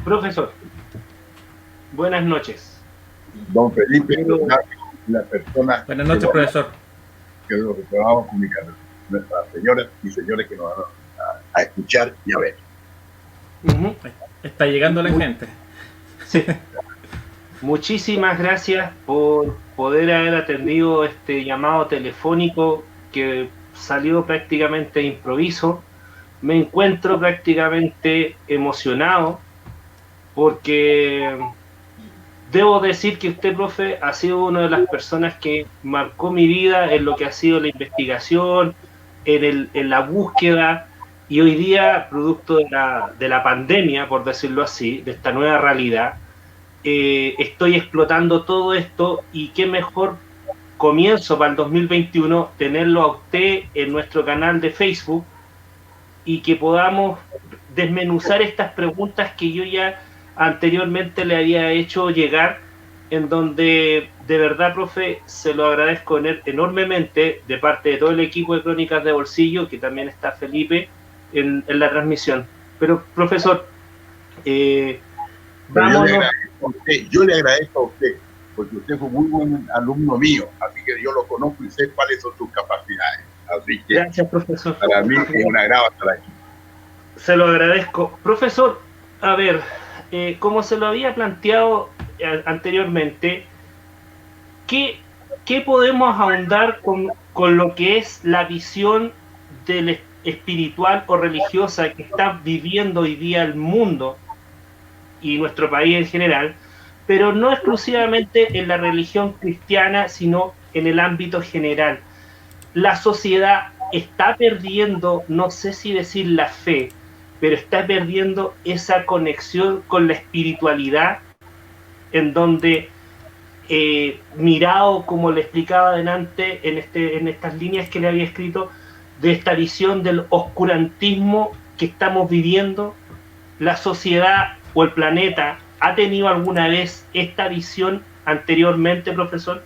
Profesor, buenas noches. Don Felipe, la persona... Buenas noches, profesor. Que lo que vamos a comunicar a nuestras señoras y señores que nos van a escuchar y a ver. Está llegando la gente. Sí. Muchísimas gracias por poder haber atendido este llamado telefónico que salió prácticamente de improviso. Me encuentro prácticamente emocionado porque debo decir que usted, profe, ha sido una de las personas que marcó mi vida en lo que ha sido la investigación, en la búsqueda, y hoy día, producto de la pandemia, por decirlo así, de esta nueva realidad, estoy explotando todo esto, y qué mejor comienzo para el 2021 tenerlo a usted en nuestro canal de Facebook y que podamos desmenuzar estas preguntas que yo ya anteriormente le había hecho llegar, en donde de verdad, profe, se lo agradezco enormemente de parte de todo el equipo de Crónicas de Bolsillo, que también está Felipe en la transmisión. Pero, profesor, vámonos. Yo le agradezco a usted, porque usted fue muy buen alumno mío, así que yo lo conozco y sé cuáles son sus capacidades. Así que gracias, profesor. Para mí es un agrado estar aquí. Se lo agradezco. Profesor, a ver, como se lo había planteado anteriormente, ¿qué podemos ahondar con lo que es la visión del espiritual o religiosa que está viviendo hoy día el mundo y nuestro país en general, pero no exclusivamente en la religión cristiana, sino en el ámbito general? La sociedad está perdiendo, no sé si decir la fe, pero está perdiendo esa conexión con la espiritualidad, en donde, mirado, como le explicaba adelante, en estas líneas que le había escrito, de esta visión del oscurantismo que estamos viviendo, la sociedad o el planeta ha tenido alguna vez esta visión anteriormente, profesor?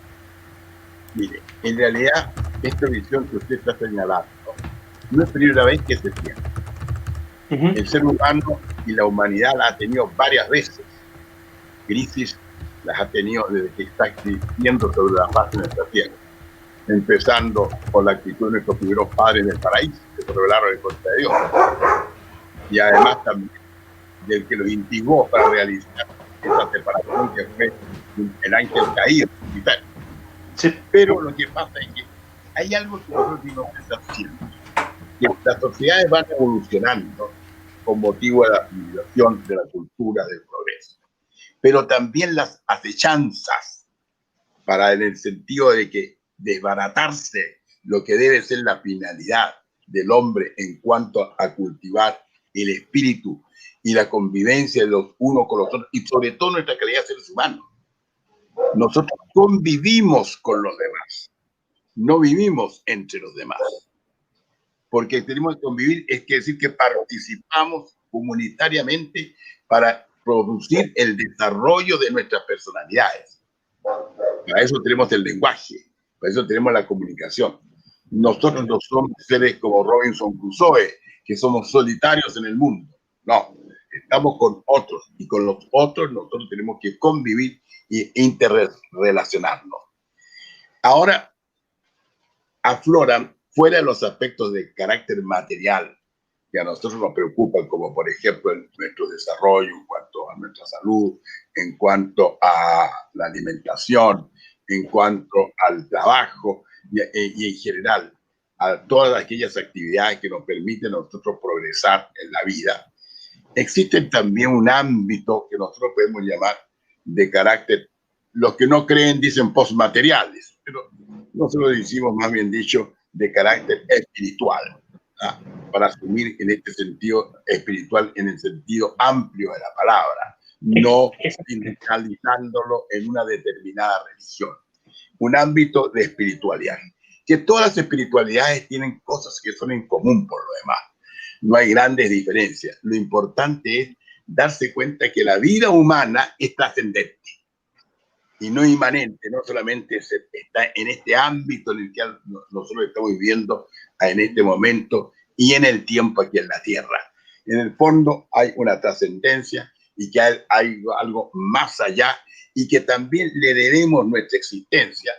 Mire, en realidad, esta visión que usted está señalando no es primera vez que se tiene. El ser humano y la humanidad la ha tenido varias veces. Crisis las ha tenido desde que está existiendo sobre la faz de nuestra tierra. Empezando por la actitud de nuestros primeros padres en el paraíso, que se rebelaron en contra de Dios. Y además también del que los instigó para realizar esa separación que fue el ángel caído. Sí. Pero lo que pasa es que hay algo que nosotros no estamos haciendo. Que las sociedades van evolucionando con motivo de la civilización, de la cultura, del progreso. Pero también las acechanzas para en el sentido de que desbaratarse lo que debe ser la finalidad del hombre en cuanto a cultivar el espíritu y la convivencia de los unos con los otros, y sobre todo nuestra calidad de seres humanos. Nosotros convivimos con los demás, no vivimos entre los demás. Porque tenemos que convivir, es decir que participamos comunitariamente para producir el desarrollo de nuestras personalidades. Para eso tenemos el lenguaje, para eso tenemos la comunicación. Nosotros no somos seres como Robinson Crusoe, que somos solitarios en el mundo. No, estamos con otros, y con los otros nosotros tenemos que convivir e interrelacionarnos. Ahora afloran, fuera de los aspectos de carácter material que a nosotros nos preocupan, como por ejemplo nuestro desarrollo en cuanto a nuestra salud, en cuanto a la alimentación, en cuanto al trabajo y en general a todas aquellas actividades que nos permiten a nosotros progresar en la vida. Existe también un ámbito que nosotros podemos llamar de carácter, los que no creen dicen postmateriales, pero nosotros decimos más bien dicho de carácter espiritual, ¿ah? Para asumir en este sentido espiritual en el sentido amplio de la palabra, no centralizándolo en una determinada religión. Un ámbito de espiritualidad, que todas las espiritualidades tienen cosas que son en común por lo demás. No hay grandes diferencias. Lo importante es darse cuenta que la vida humana es trascendente y no inmanente, no solamente está en este ámbito en el que nosotros estamos viviendo en este momento y en el tiempo aquí en la Tierra. En el fondo hay una trascendencia y que hay algo más allá y que también le debemos nuestra existencia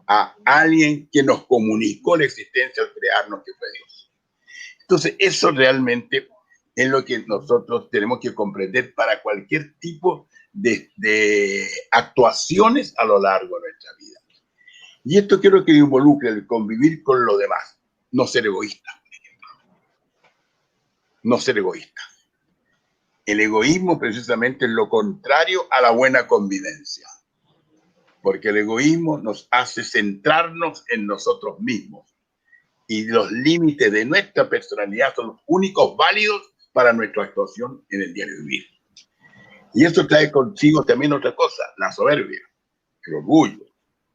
a alguien que nos comunicó la existencia al crearnos, que fue Dios. Entonces, eso realmente es lo que nosotros tenemos que comprender para cualquier tipo de actuaciones a lo largo de nuestra vida. Y esto quiero que involucre el convivir con lo demás, no ser egoísta, por ejemplo. No ser egoísta. El egoísmo precisamente es lo contrario a la buena convivencia, porque el egoísmo nos hace centrarnos en nosotros mismos y los límites de nuestra personalidad son los únicos válidos para nuestra actuación en el diario vivir. Y eso trae consigo también otra cosa, la soberbia, el orgullo,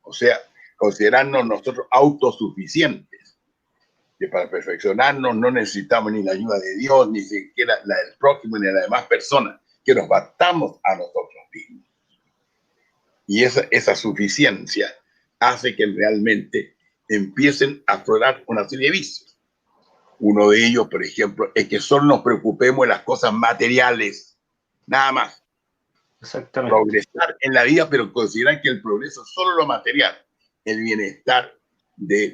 o sea, considerarnos nosotros autosuficientes, que para perfeccionarnos no necesitamos ni la ayuda de Dios, ni siquiera la del prójimo, ni de las demás personas, que nos bastamos a nosotros mismos. Y esa suficiencia hace que realmente empiecen a aflorar una serie de vicios. Uno de ellos, por ejemplo, es que solo nos preocupemos de las cosas materiales, nada más. Exactamente. Progresar en la vida, pero considerar que el progreso es solo lo material, el bienestar de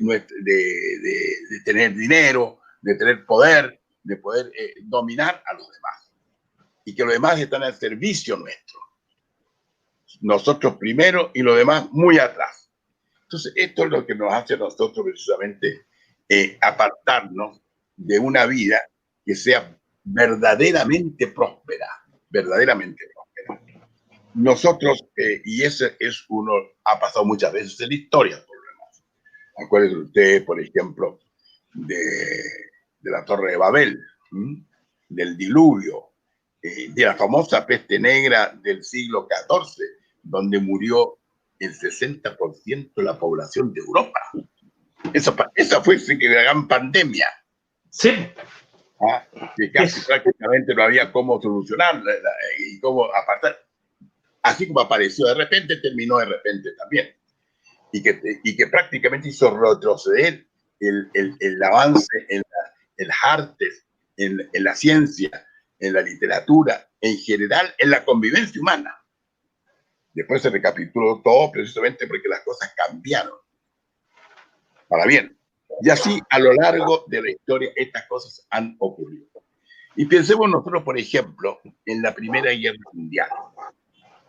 tener dinero, de tener poder, de poder dominar a los demás. Y que los demás están al servicio nuestro. Nosotros primero y los demás muy atrás. Entonces, esto es lo que nos hace a nosotros precisamente apartarnos de una vida que sea verdaderamente próspera, verdaderamente próspera. Nosotros, y ese es uno, ha pasado muchas veces en la historia, por lo menos. Acuérdense usted, por ejemplo, de la Torre de Babel, del diluvio, de la famosa peste negra del siglo XIV, donde murió el 60% de la población de Europa. Esa fue una gran pandemia. Sí. Que casi prácticamente no había cómo solucionarla y cómo apartar. Así como apareció de repente, terminó de repente también. Y que prácticamente hizo retroceder el avance en el artes, en la ciencia, en la literatura, en general, en la convivencia humana. Después se recapituló todo precisamente porque las cosas cambiaron para bien. Y así, a lo largo de la historia, estas cosas han ocurrido. Y pensemos nosotros, por ejemplo, en la Primera Guerra Mundial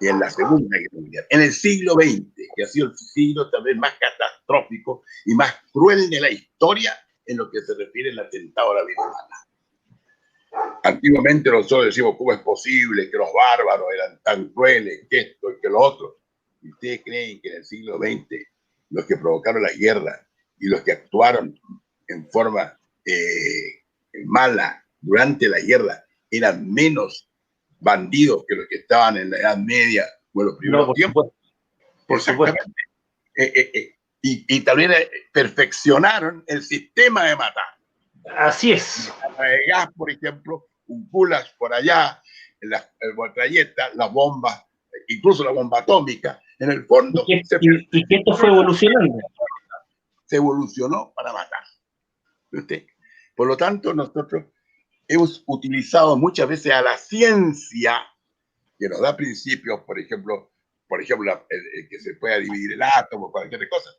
y en la Segunda Guerra Mundial, en el siglo XX, que ha sido el siglo tal vez más catastrófico y más cruel de la historia en lo que se refiere al atentado a la vida humana. Antiguamente nosotros decimos cómo es posible que los bárbaros eran tan crueles, que esto y que lo otro. ¿Y ustedes creen que en el siglo XX los que provocaron la guerra y los que actuaron en forma mala durante la guerra eran menos bandidos que los que estaban en la Edad Media o en los primeros tiempos? Por supuesto. Y también perfeccionaron el sistema de matar. Así es. El gas, por ejemplo, un gulag por allá, las metralletas, las bombas, incluso la bomba atómica, en el fondo... Y que esto fue evolucionando. Se evolucionó para matar. ¿Usted? Por lo tanto, nosotros hemos utilizado muchas veces a la ciencia, que nos da principios, por ejemplo el que se pueda dividir el átomo, cualquier cosa,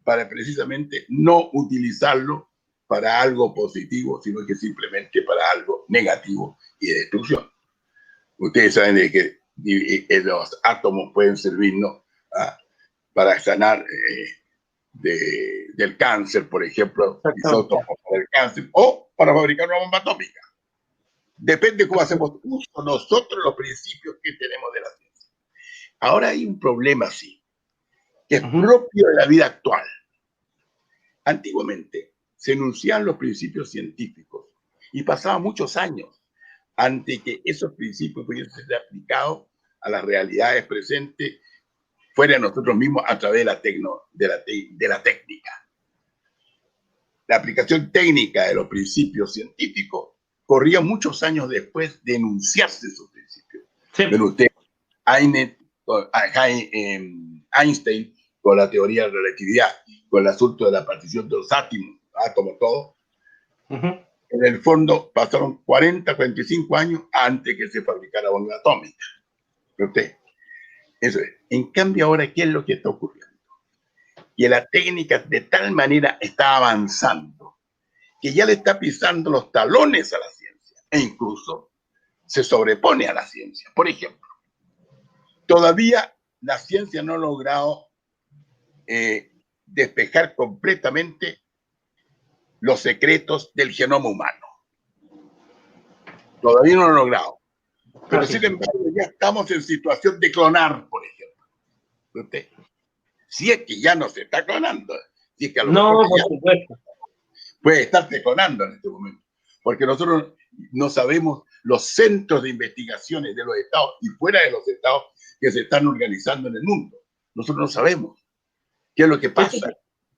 para precisamente no utilizarlo para algo positivo, sino que simplemente para algo negativo y de destrucción. Ustedes saben de que los átomos pueden servirnos para sanar del cáncer, por ejemplo, isótopos para el cáncer, o para fabricar una bomba atómica. Depende cómo hacemos uso nosotros los principios que tenemos de la ciencia. Ahora hay un problema así, que es propio de la vida actual. Antiguamente se enunciaban los principios científicos y pasaban muchos años antes que esos principios pudieran ser aplicados a las realidades presentes fuera de nosotros mismos a través de la técnica. La aplicación técnica de los principios científicos corría muchos años después de enunciarse esos principios. Sí. Pero usted, Einstein, con la teoría de la relatividad, con el asunto de la partición de los átomos, todo, En el fondo pasaron 40, 45 años antes que se fabricara bomba atómica. ¿Usted? Eso es. En cambio ahora, ¿qué es lo que está ocurriendo? Que la técnica de tal manera está avanzando que ya le está pisando los talones a la ciencia e incluso se sobrepone a la ciencia. Por ejemplo, todavía la ciencia no ha logrado despejar completamente los secretos del genoma humano. Todavía no lo ha logrado. Pero sin embargo, ya estamos en situación de clonar, por ejemplo. ¿Usted? Si es que ya no se está clonando. Si es que a lo No, mejor por ya supuesto. puede estarse clonando en este momento. Porque nosotros no sabemos los centros de investigaciones de los estados y fuera de los estados que se están organizando en el mundo. Nosotros no sabemos qué es lo que pasa.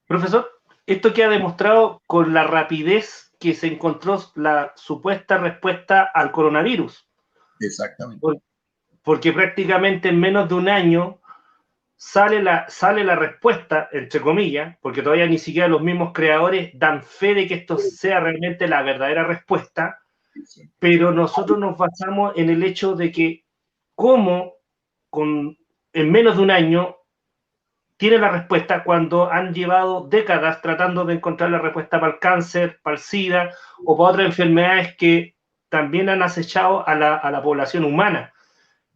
Profesor, esto queda demostrado con la rapidez que se encontró la supuesta respuesta al coronavirus. Exactamente. Porque prácticamente en menos de un año sale la respuesta, entre comillas, porque todavía ni siquiera los mismos creadores dan fe de que esto sea realmente la verdadera respuesta, pero nosotros nos basamos en el hecho de que cómo en menos de un año tiene la respuesta cuando han llevado décadas tratando de encontrar la respuesta para el cáncer, para el SIDA o para otras enfermedades que también han acechado a la población humana.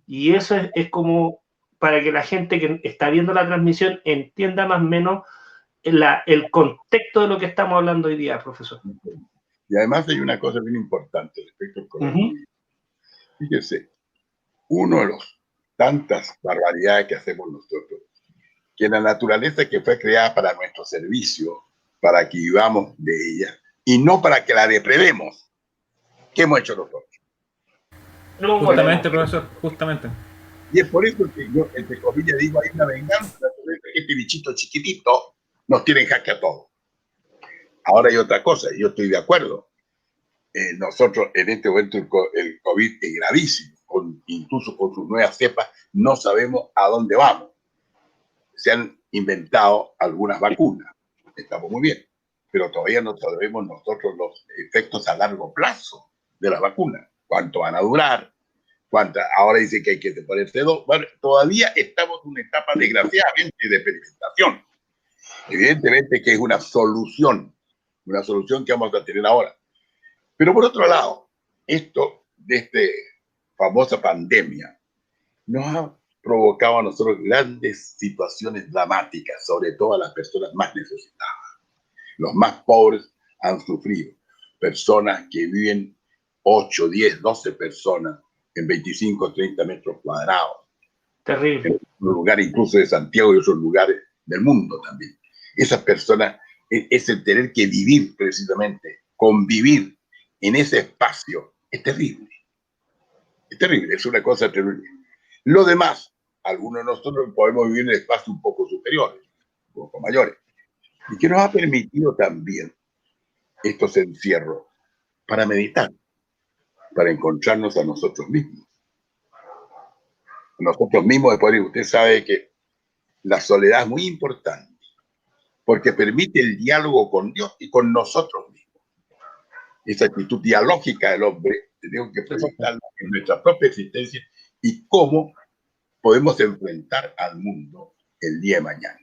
Y eso es como para que la gente que está viendo la transmisión entienda más o menos el contexto de lo que estamos hablando hoy día, profesor. Y además hay una cosa bien importante respecto al coronavirus. Fíjese, uno de los tantas barbaridades que hacemos nosotros, que la naturaleza que fue creada para nuestro servicio, para que vivamos de ella, y no para que la depredemos. ¿Qué hemos hecho nosotros? Justamente, profesor, justamente. Y es por eso que yo, entre comillas, digo, hay una venganza, este bichito chiquitito nos tiene en jaque a todos. Ahora hay otra cosa, y yo estoy de acuerdo. Nosotros, en este momento, el COVID es gravísimo, incluso con sus nuevas cepas, no sabemos a dónde vamos. Se han inventado algunas vacunas, estamos muy bien, pero todavía no sabemos nosotros los efectos a largo plazo de las vacunas, cuánto van a durar, ahora dice que hay que ponerse dos. Bueno, todavía estamos en una etapa, desgraciadamente, de experimentación. Evidentemente que es una solución que vamos a tener ahora. Pero por otro lado, esto de esta famosa pandemia nos ha provocado a nosotros grandes situaciones dramáticas, sobre todo a las personas más necesitadas. Los más pobres han sufrido. Personas que viven 8, 10, 12 personas en 25, 30 metros cuadrados. Terrible. En un lugar incluso de Santiago y otros lugares del mundo también. Esas personas, es el tener que vivir precisamente, convivir en ese espacio, es terrible. Es terrible, es una cosa terrible. Lo demás, algunos de nosotros podemos vivir en espacios un poco superiores, un poco mayores, y que nos ha permitido también estos encierros para meditar, para encontrarnos a nosotros mismos. Nosotros mismos, después usted sabe que la soledad es muy importante, porque permite el diálogo con Dios y con nosotros mismos. Esa actitud dialógica del hombre tenemos que presentarla en nuestra propia existencia y cómo podemos enfrentar al mundo el día de mañana.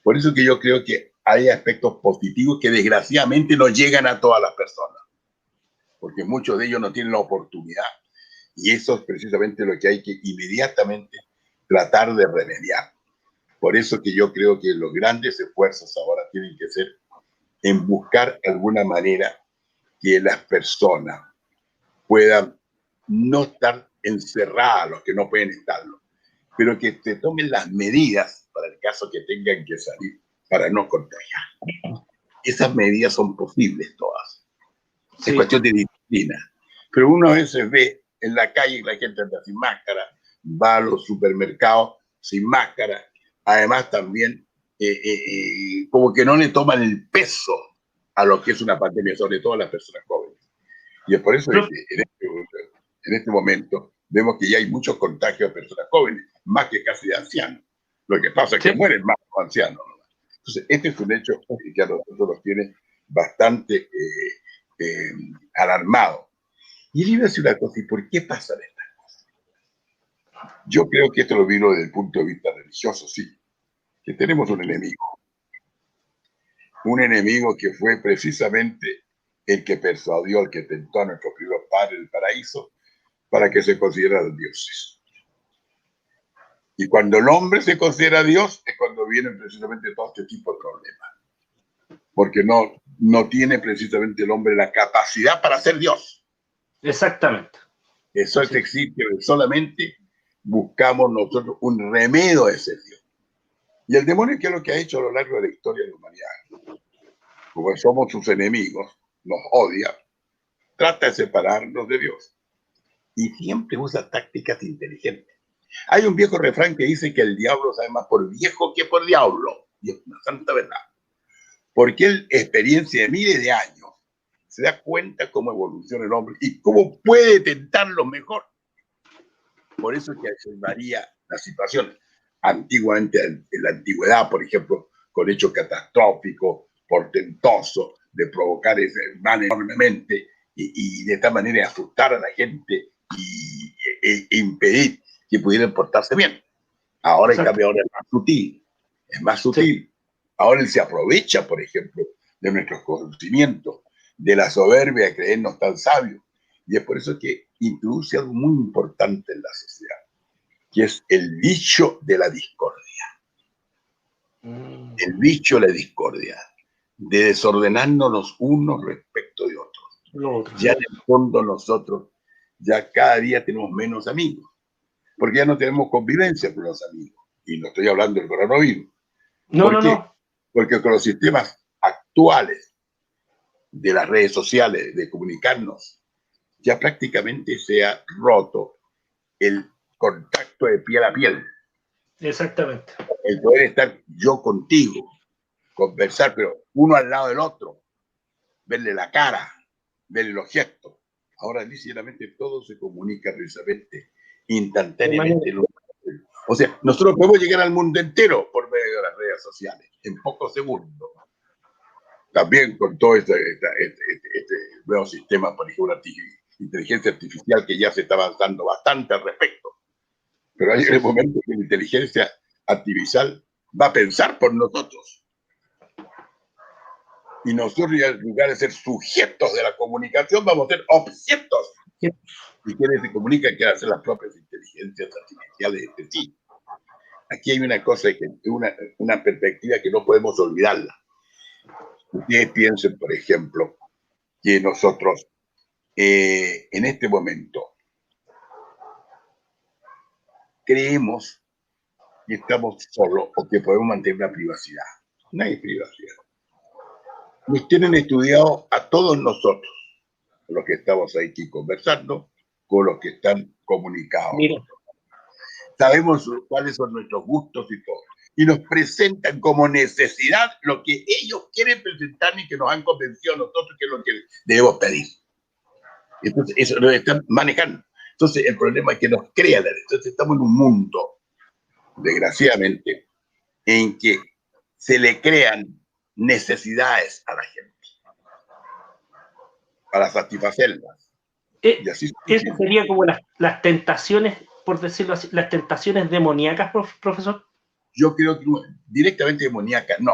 Por eso que yo creo que hay aspectos positivos que desgraciadamente no llegan a todas las personas, porque muchos de ellos no tienen la oportunidad, y eso es precisamente lo que hay que inmediatamente tratar de remediar. Por eso que yo creo que los grandes esfuerzos ahora tienen que ser en buscar alguna manera que las personas puedan no estar encerradas, los que no pueden estarlo, pero que se tomen las medidas para el caso que tengan que salir para no contagiar. Esas medidas son posibles todas. Sí. Es cuestión de disciplina. Pero uno a veces ve en la calle la gente anda sin máscara, va a los supermercados sin máscara. Además también como que no le toman el peso a lo que es una pandemia, sobre todo a las personas jóvenes. Y es por eso que en este momento vemos que ya hay muchos contagios de personas jóvenes, más que casi de ancianos. Lo que pasa es que mueren más los ancianos. Entonces, este es un hecho que a nosotros nos tiene bastante alarmado. Y él iba a decir una cosa, ¿y por qué pasan estas cosas? Yo creo que esto lo miro desde el punto de vista religioso, sí, que tenemos un enemigo que fue precisamente el que persuadió, el que tentó a nuestros primeros padres del paraíso para que se consideraran dioses. Y cuando el hombre se considera Dios es cuando vienen precisamente todo este tipo de problemas. Porque no tiene precisamente el hombre la capacidad para ser Dios. Exactamente. Eso es existe, solamente buscamos nosotros un remedio de ese Dios. Y el demonio, ¿qué es lo que ha hecho a lo largo de la historia de la humanidad? Como somos sus enemigos, nos odia, trata de separarnos de Dios. Y siempre usa tácticas inteligentes. Hay un viejo refrán que dice que el diablo sabe más por viejo que por diablo. Y es una santa verdad. Porque él, experiencia de miles de años, se da cuenta cómo evoluciona el hombre y cómo puede tentarlo mejor. Por eso es que varía la situación. Antiguamente, en la antigüedad, por ejemplo, con hechos catastróficos, portentosos, de provocar ese mal enormemente y de esta manera asustar a la gente e impedir que pudieran portarse bien. Ahora, en cambio, ahora es más sutil. Sí. Ahora él se aprovecha, por ejemplo, de nuestros conocimientos, de la soberbia de creernos tan sabios. Y es por eso que introduce algo muy importante en la sociedad, que es el bicho de la discordia. El bicho de la discordia, de desordenarnos los unos respecto de otros. Ya en el fondo nosotros ya cada día tenemos menos amigos, porque ya no tenemos convivencia con los amigos. Y no estoy hablando del coronavirus. ¿Por qué? Porque con los sistemas actuales de las redes sociales, de comunicarnos, ya prácticamente se ha roto el contacto de piel a piel. Exactamente. El poder estar yo contigo, conversar, pero uno al lado del otro, verle la cara, verle los gestos. Ahora, sinceramente, todo se comunica precisamente instantáneamente. O sea, nosotros podemos llegar al mundo entero por medio de las redes sociales, en pocos segundos. También con todo este nuevo sistema, por ejemplo, inteligencia artificial, que ya se está avanzando bastante al respecto. Pero hay el momento que la inteligencia artificial va a pensar por nosotros. Y nosotros, en lugar de ser sujetos de la comunicación, vamos a ser objetos. Y quienes se comunican quieren hacer las propias inteligencias artificiales de sí. Aquí hay una cosa, una perspectiva que no podemos olvidarla. Ustedes piensen, por ejemplo, que nosotros en este momento creemos que estamos solos o que podemos mantener una privacidad. No hay privacidad. Nos tienen estudiado a todos nosotros, los que estamos aquí conversando, con los que están comunicados. Mira. Sabemos cuáles son nuestros gustos y todo. Y nos presentan como necesidad lo que ellos quieren presentar y que nos han convencido a nosotros que es lo que debemos pedir. Entonces, eso lo están manejando. Entonces, el problema es que nos crean. Entonces, estamos en un mundo, desgraciadamente, en que se le crean necesidades a la gente para satisfacerlas. Y así eso sería como las tentaciones, por decirlo así, las tentaciones demoníacas, profesor. Yo creo que directamente demoníacas no,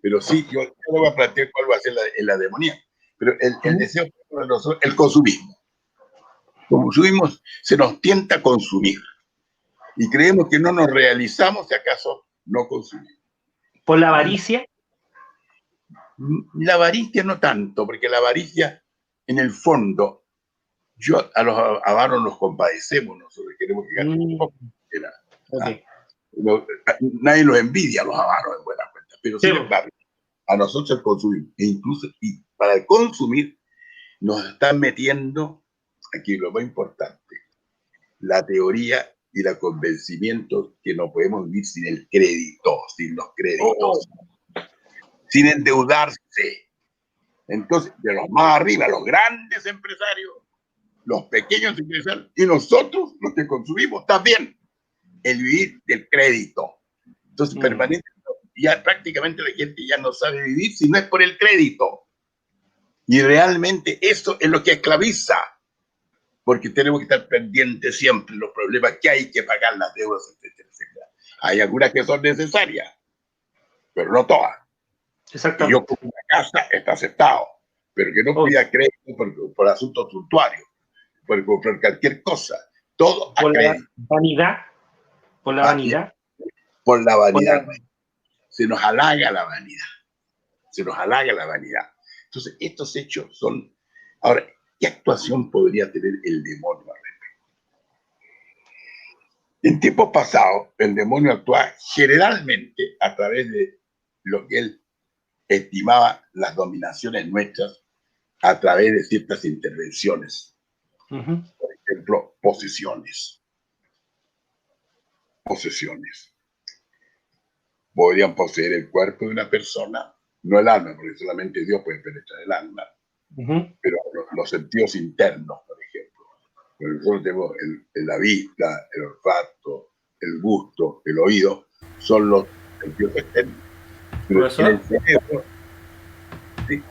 pero sí, yo le voy a plantear cuál va a ser la demoníaca. Pero el deseo de nosotros, el consumismo. Consumimos, se nos tienta a consumir. Y creemos que no nos realizamos si acaso no consumimos. ¿Por la avaricia? La avaricia no tanto, porque la avaricia, en el fondo, a los avaros nos compadecemos, nosotros queremos que ganen un poco. Okay. Nadie los envidia a los avaros, en buena cuenta. Pero sin embargo, a nosotros el consumir, e incluso y para el consumir, nos están metiendo, aquí lo más importante, la teoría y el convencimiento que no podemos vivir sin el crédito, sin los créditos, sin endeudarse. Entonces, de los más arriba, los grandes empresarios, los pequeños empresarios, y nosotros, los que consumimos, también, el vivir del crédito. Entonces, permanentemente, ya prácticamente la gente ya no sabe vivir si no es por el crédito. Y realmente eso es lo que esclaviza, porque tenemos que estar pendientes siempre de los problemas que hay que pagar, las deudas, etcétera, etcétera. Hay algunas que son necesarias, pero no todas. Y yo, como una casa, está aceptado, pero que no pida crédito por asuntos suntuarios, por comprar cualquier cosa. Todo a crédito. Vanidad. Por la vanidad. Por la vanidad. Se nos halaga la vanidad. Se nos halaga la vanidad. Entonces, estos hechos son... Ahora, ¿qué actuación podría tener el demonio al respecto? En tiempos pasados, el demonio actuaba generalmente a través de lo que él estimaba las dominaciones nuestras a través de ciertas intervenciones. Por ejemplo, posesiones. Posesiones. Podrían poseer el cuerpo de una persona, no el alma, porque solamente Dios puede penetrar el alma, pero los sentidos internos, por ejemplo. Porque nosotros tenemos la vista, el olfato, el gusto, el oído, son los sentidos externos. Pero en el cerebro, sí,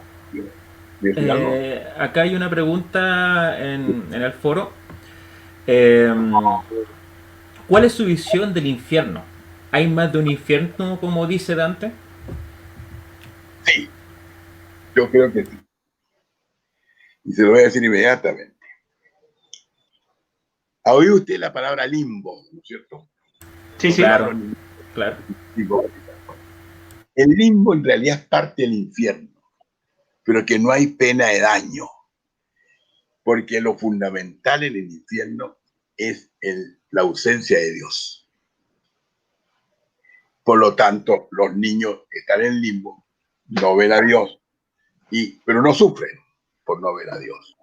acá hay una pregunta en el foro. ¿Cuál es su visión del infierno? ¿Hay más de un infierno, como dice Dante? Sí, yo creo que sí. Y se lo voy a decir inmediatamente. ¿Ha oído usted la palabra limbo, no es cierto? Sí, sí. Claro. El limbo en realidad es parte del infierno, pero que no hay pena de daño, porque lo fundamental en el infierno es la ausencia de Dios. Por lo tanto, los niños están en limbo, no ven a Dios, pero no sufren por no ver a Dios.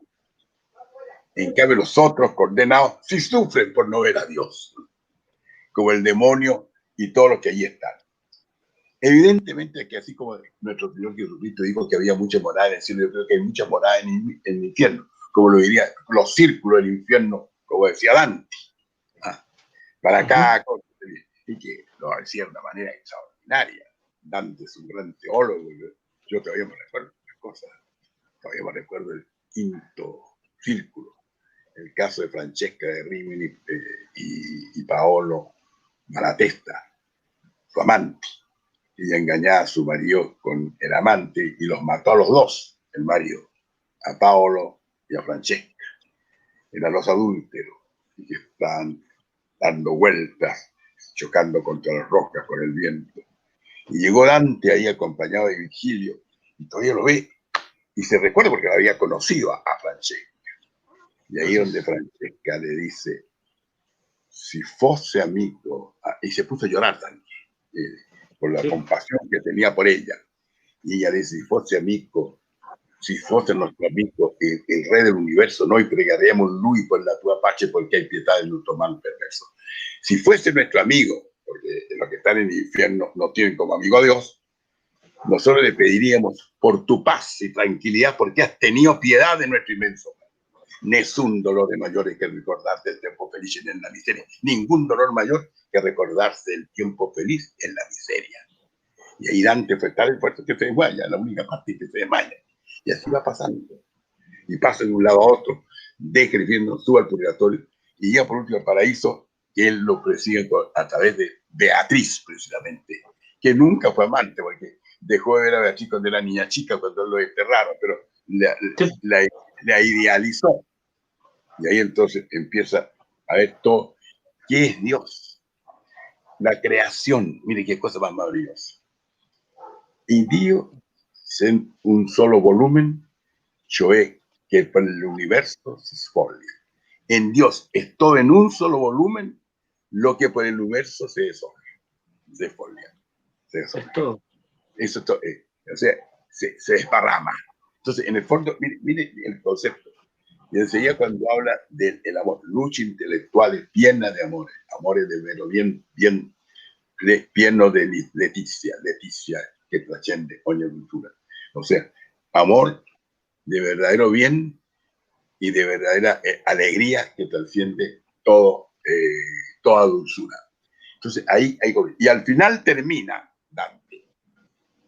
En cambio, los otros condenados sí sufren por no ver a Dios, como el demonio y todos los que allí están. Evidentemente que así como nuestro Señor Jesucristo dijo que había mucha morada en el cielo, yo creo que hay mucha morada en el infierno, como lo diría, los círculos del infierno, como decía Dante. Para cada cosa, y que lo decía de una manera extraordinaria. Dante es un gran teólogo, yo todavía me recuerdo las cosas, todavía me recuerdo el quinto círculo, el caso de Francesca de Rimini y Paolo Malatesta, su amante. Ella engañaba a su marido con el amante y los mató a los dos, el marido, a Paolo y a Francesca. Eran los adúlteros y que estaban dando vueltas, chocando contra las rocas con el viento. Y llegó Dante ahí acompañado de Virgilio, y todavía lo ve, y se recuerda porque lo había conocido a Francesca. Y ahí donde Francesca le dice, si fuese amigo, y se puso a llorar también, por la compasión que tenía por ella. Y ella dice, si fuese amigo, si fuese nuestro amigo, el rey del universo, noi pregaremos lui por la tua pace porque hay piedad en nuestro mal perverso. Si fuese nuestro amigo, porque los que están en el infierno no tienen como amigo a Dios, nosotros le pediríamos por tu paz y tranquilidad porque has tenido piedad de nuestro inmenso mal. Nessun dolore mayor que recordarse del tiempo feliz en la miseria. Ningún dolor mayor que recordarse del tiempo feliz en la miseria. Y ahí Dante fue tal esfuerzo que se desmaya, la única parte que se desmaya. Y así va pasando. Y pasa de un lado a otro, deja el infierno, sube al purgatorio y llega por último al paraíso, que él lo persigue a través de Beatriz, precisamente, que nunca fue amante, porque dejó de ver a Beatriz cuando era niña chica, cuando lo enterraron, pero la idealizó. Y ahí entonces empieza a ver todo. ¿Qué es Dios? La creación. Mire qué cosa más maravillosa. Y Dios, en un solo volumen, cioè que per l'universo si sfoglia. En Dios es todo en un solo volumen lo que por el universo se desfolia. Es todo. Eso es todo. O sea, se desparrama. Entonces, en el fondo, mire el concepto. Y enseguida cuando habla del amor, lucha intelectual, llena de amores, amores de vero, bien, pieno de Leticia, que trasciende ogni cultura. O sea, amor de verdadero bien y de verdadera alegría que trasciende toda dulzura. Entonces, ahí, y al final termina Dante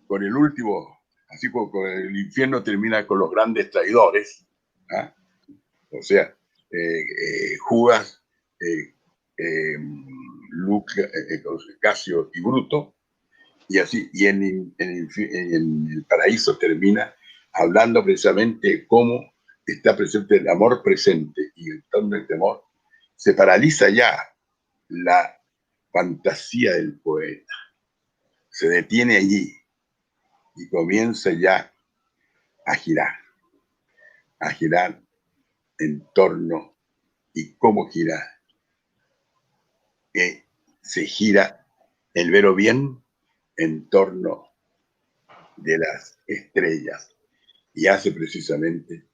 con el último Así como el infierno termina con los grandes traidores, ¿ah? O sea, Judas, Casio y Bruto, y así, y en el paraíso termina hablando precisamente de cómo está presente el amor presente y en torno al temor, se paraliza ya la fantasía del poeta, se detiene allí y comienza ya a girar en torno y cómo girar. Se gira el ver o bien en torno de las estrellas y hace precisamente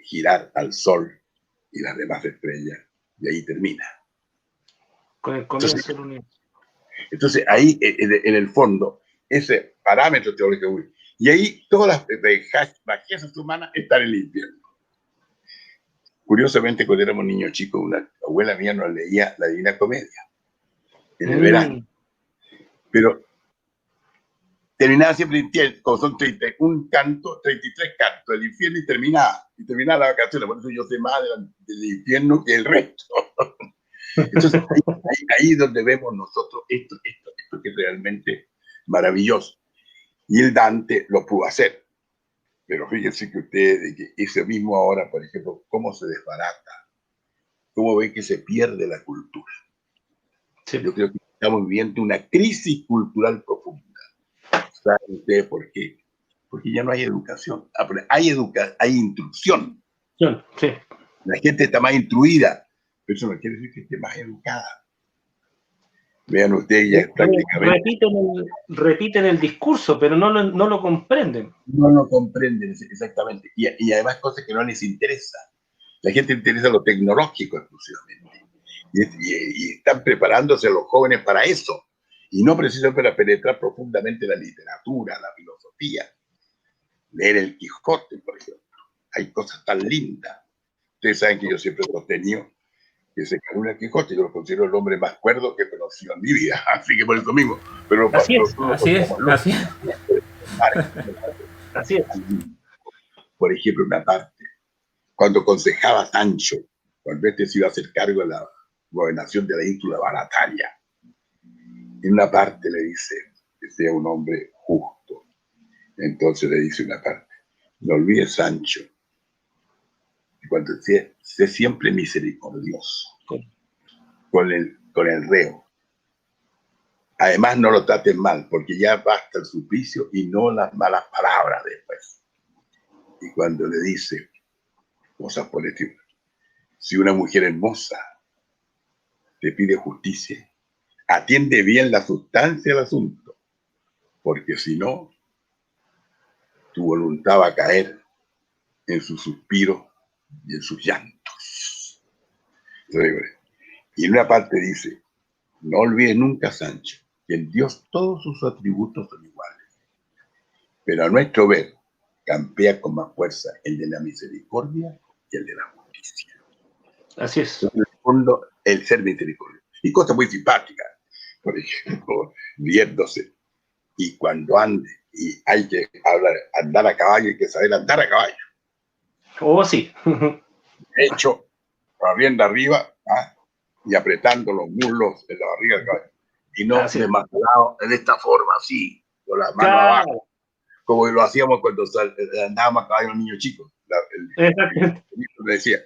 girar al sol y las demás estrellas, y ahí termina. Con el comienzo del universo. Entonces ahí, en el fondo, ese parámetro teórico, y ahí todas las bajezas humanas están en el infierno. Curiosamente, cuando éramos niños chicos, una abuela mía nos leía la Divina Comedia en el verano, pero terminaba siempre, como son 31 cantos, 33 cantos del infierno, y terminaba la vacación. Por eso yo sé más del infierno que el resto. Entonces, ahí es donde vemos nosotros esto que es realmente maravilloso. Y el Dante lo pudo hacer. Pero fíjense que ustedes, que ese mismo ahora, por ejemplo, cómo se desbarata, cómo ven que se pierde la cultura. Sí. Yo creo que estamos viviendo una crisis cultural profunda. ¿Saben ustedes por qué? Porque ya no hay educación. Hay instrucción. Sí. La gente está más instruida, pero eso no quiere decir que esté más educada. Vean ustedes, ya prácticamente... Repiten el discurso, pero no lo comprenden. No lo comprenden, exactamente. Y además cosas que no les interesa. La gente le interesa lo tecnológico exclusivamente. Y están preparándose a los jóvenes para eso. Y no precisamente para penetrar profundamente la literatura, la filosofía. Leer el Quijote, por ejemplo. Hay cosas tan lindas. Ustedes saben que yo siempre he sostenido que se Caruna Quijote, yo lo considero el hombre más cuerdo que he conocido en mi vida, así que por eso mismo. Pero así es. Por ejemplo, una parte, cuando aconsejaba a Sancho, cuando este se iba a hacer cargo de la gobernación de la ínsula Barataria, en una parte le dice que sea un hombre justo. Entonces le dice una parte, no olvides, Sancho, cuando sé siempre misericordioso con el reo. Además, no lo traten mal, porque ya basta el suplicio y no las malas palabras después. Y cuando le dice cosas por el estilo, si una mujer hermosa te pide justicia, atiende bien la sustancia del asunto, porque si no, tu voluntad va a caer en sus suspiros y en sus llantos. Y en una parte dice, no olvides nunca, Sancho, que en Dios todos sus atributos son iguales. Pero a nuestro ver, campea con más fuerza el de la misericordia y el de la justicia. Así es. En el fondo, el ser misericordioso. Y cosas muy simpáticas. Por ejemplo, riéndose. Y cuando ande, y hay que andar a caballo, hay que saber andar a caballo. Oh, sí. De hecho, corriendo arriba, y apretando los muslos en la barriga del caballo. Y no desmantelado de esta forma, así, con las manos abajo, como lo hacíamos cuando andábamos a caballo los niños chicos. El me decía,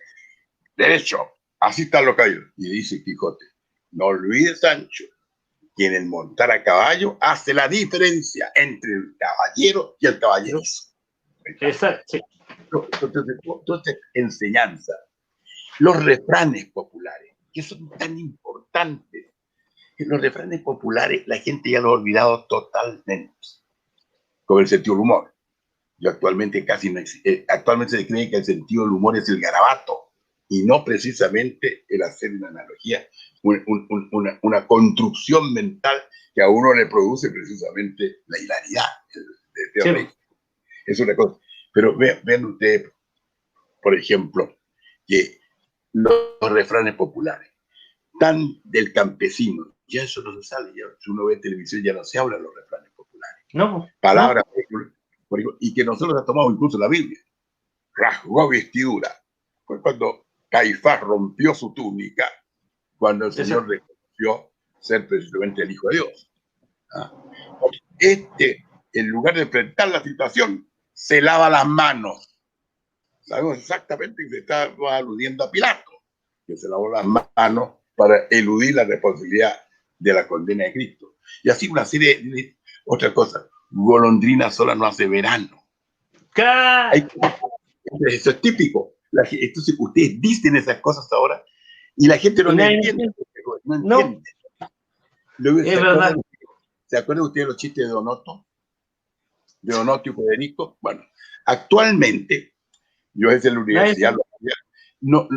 derecho, así están los caballos. Y dice Quijote, no olvides, Sancho, que en el montar a caballo hace la diferencia entre el caballero y el caballerizo. Exacto, sí. Entonces, enseñanza. Los refranes populares, que son tan importantes. Los refranes populares la gente ya lo ha olvidado totalmente, con el sentido del humor. Yo actualmente actualmente se cree que el sentido del humor es el garabato y no precisamente el hacer una analogía, una construcción mental que a uno le produce precisamente la hilaridad. Sí. Es una cosa. Pero vean ustedes, por ejemplo, que los refranes populares, tan del campesino, ya eso no se sale, ya, si uno ve televisión ya no se habla de los refranes populares. No. Palabras y que nosotros ha tomado incluso la Biblia. Rasgó vestidura. Fue cuando Caifás rompió su túnica, cuando el Señor reconoció ser precisamente el Hijo de Dios. En lugar de enfrentar la situación, se lava las manos. Sabemos exactamente que se estaba aludiendo a Pilato, que se lavó las manos para eludir la responsabilidad de la condena de Cristo. Y así una serie de otras cosas. Golondrina sola no hace verano. Eso es típico. Entonces ustedes dicen esas cosas ahora y la gente no le entiende. No entiende. Luego, ¿se acuerdan ustedes de los chistes de Donoto? De Donoto y Federico. Bueno, actualmente, yo desde la universidad no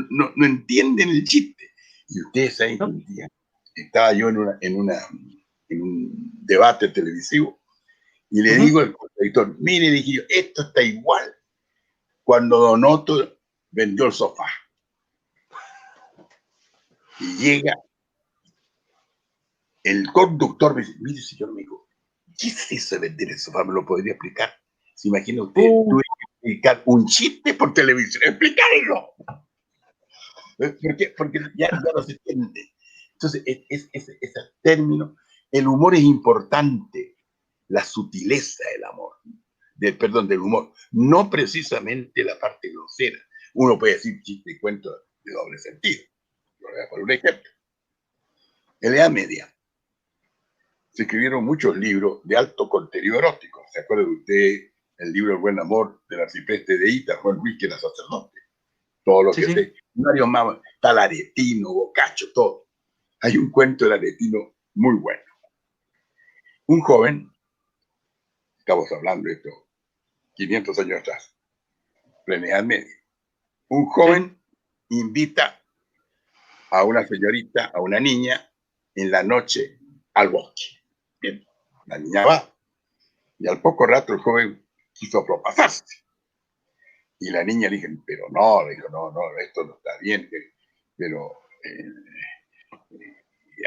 entienden el chiste. Y ustedes saben que un día estaba yo en un debate televisivo y le digo al editor, mire, dije yo, esto está igual cuando Donoto vendió el sofá. Y llega el conductor, me dice, mire, señor amigo, ¿qué es eso de vender el sofá? ¿Me lo podría explicar? ¿Se imagina usted? Tuve que explicar un chiste por televisión. ¡Explicarlo! Porque ya no se entiende. Entonces, ese término, el humor es importante, la sutileza del amor, del humor, no precisamente la parte grosera. Uno puede decir chiste y cuento de doble sentido. Lo voy a poner un ejemplo. En la Edad Media se escribieron muchos libros de alto contenido erótico. ¿Se acuerda de usted el libro El buen amor del arcipreste de Hita, Juan Luis, que era sacerdote? Todo lo que sé. Varios más, está el Aretino, Boccaccio, todo. Hay un cuento del Aretino muy bueno. Un joven, estamos hablando de esto 500 años atrás, plena Edad Media, un joven invita a una señorita, a una niña, en la noche al bosque. Bien, la niña va, y al poco rato el joven quiso propasarse. Y la niña le dijo, pero no, esto no está bien, pero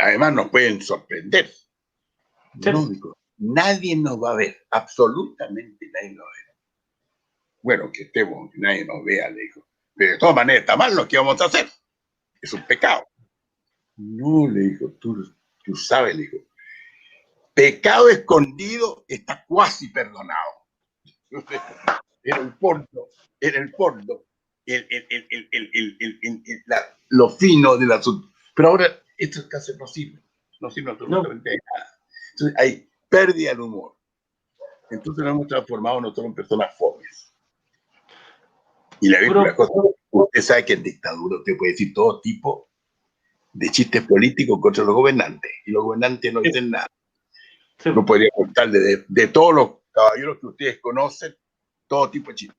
además nos pueden sorprender. Sí. No, dijo, nadie nos va a ver, absolutamente nadie nos va a ver. Bueno, que estemos, que nadie nos vea, le dijo. Pero de todas maneras está mal lo que vamos a hacer. Es un pecado. No, le dijo, tú sabes, le dijo. Pecado escondido está cuasi perdonado. En el fondo, lo fino del asunto. Pero ahora esto es casi no sirve absolutamente nada. Entonces hay pérdida de humor. Entonces nos hemos transformado nosotros en personas fomes. Y la verdad, usted sabe que en dictadura usted puede decir todo tipo de chistes políticos contra los gobernantes, y los gobernantes no dicen nada. No podría contarle de todos los caballeros que ustedes conocen, todo tipo de chistes.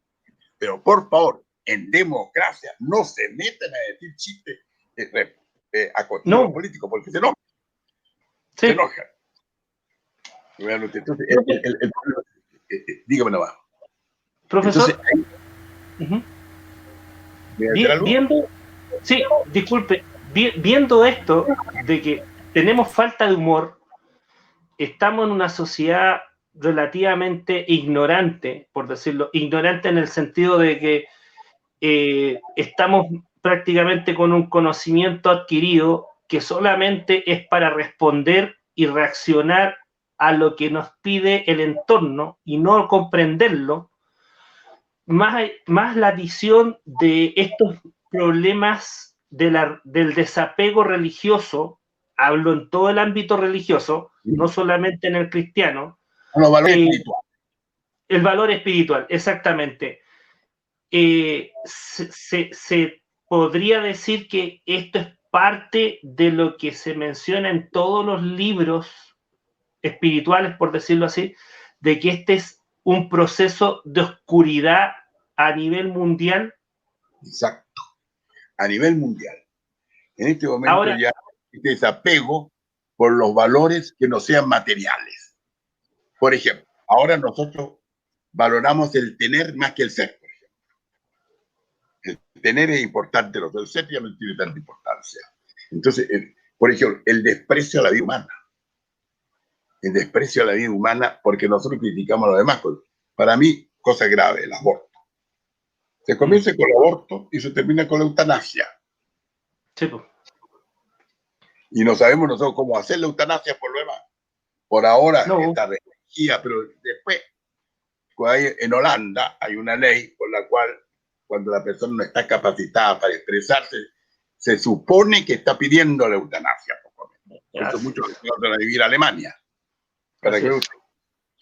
Pero por favor, en democracia no se metan a decir chistes a contra los políticos, porque se enojan. Se enojan. Entonces, dígame nomás. Profesor, entonces, disculpe, viendo esto de que tenemos falta de humor, estamos en una sociedad relativamente ignorante, por decirlo, ignorante en el sentido de que estamos prácticamente con un conocimiento adquirido que solamente es para responder y reaccionar a lo que nos pide el entorno y no comprenderlo, más la visión de estos problemas del desapego religioso, hablo en todo el ámbito religioso, no solamente en el cristiano. El valor espiritual, exactamente. Se podría decir que esto es parte de lo que se menciona en todos los libros espirituales, por decirlo así, de que este es un proceso de oscuridad a nivel mundial. Exacto, a nivel mundial. En este momento ahora, ya hay desapego por los valores que no sean materiales. Por ejemplo, ahora nosotros valoramos el tener más que el ser, por ejemplo. El tener es importante, lo del ser ya no tiene tanta importancia. Entonces, por ejemplo, el desprecio a la vida humana. El desprecio a la vida humana, porque nosotros criticamos a los demás. Para mí, cosa grave, el aborto. Se comienza con el aborto y se termina con la eutanasia. Sí, pues. Y no sabemos nosotros cómo hacer la eutanasia por lo demás. Por ahora No. está restringida, pero después, en Holanda hay una ley por la cual cuando la persona no está capacitada para expresarse, se supone que está pidiendo la eutanasia. Por eso muchos van a vivir a Alemania. Para que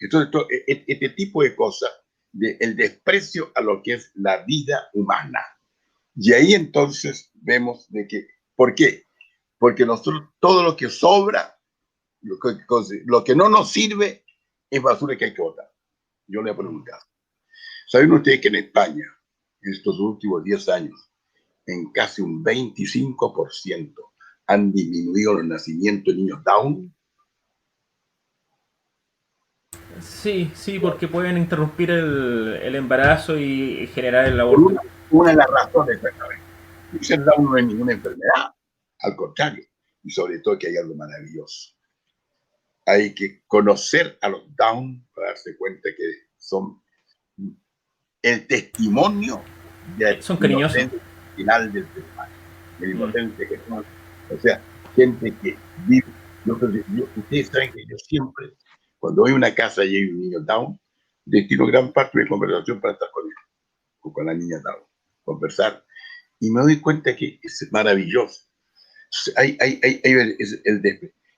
entonces, este tipo de cosas, el desprecio a lo que es la vida humana. Y ahí entonces vemos de que, ¿por qué? Porque nosotros, todo lo que sobra, lo que no nos sirve, es basura que hay que botar. Yo le he preguntado. ¿Saben ustedes que en España, en estos últimos 10 años, en casi un 25% han disminuido los nacimientos de niños Down? Sí, sí, porque pueden interrumpir el embarazo y generar el aborto. Una de las razones, exactamente. El ser Down no es ninguna enfermedad, al contrario, y sobre todo que hay algo maravilloso. Hay que conocer a los Down para darse cuenta que son el testimonio de Son cariñosos. final del ser humano, de la inocencia que son. O sea, gente que vive. Ustedes saben que yo siempre, cuando voy a una casa y hay un niño Down, destino gran parte de mi conversación para estar con él, o con la niña Down, conversar. Y me doy cuenta que es maravilloso.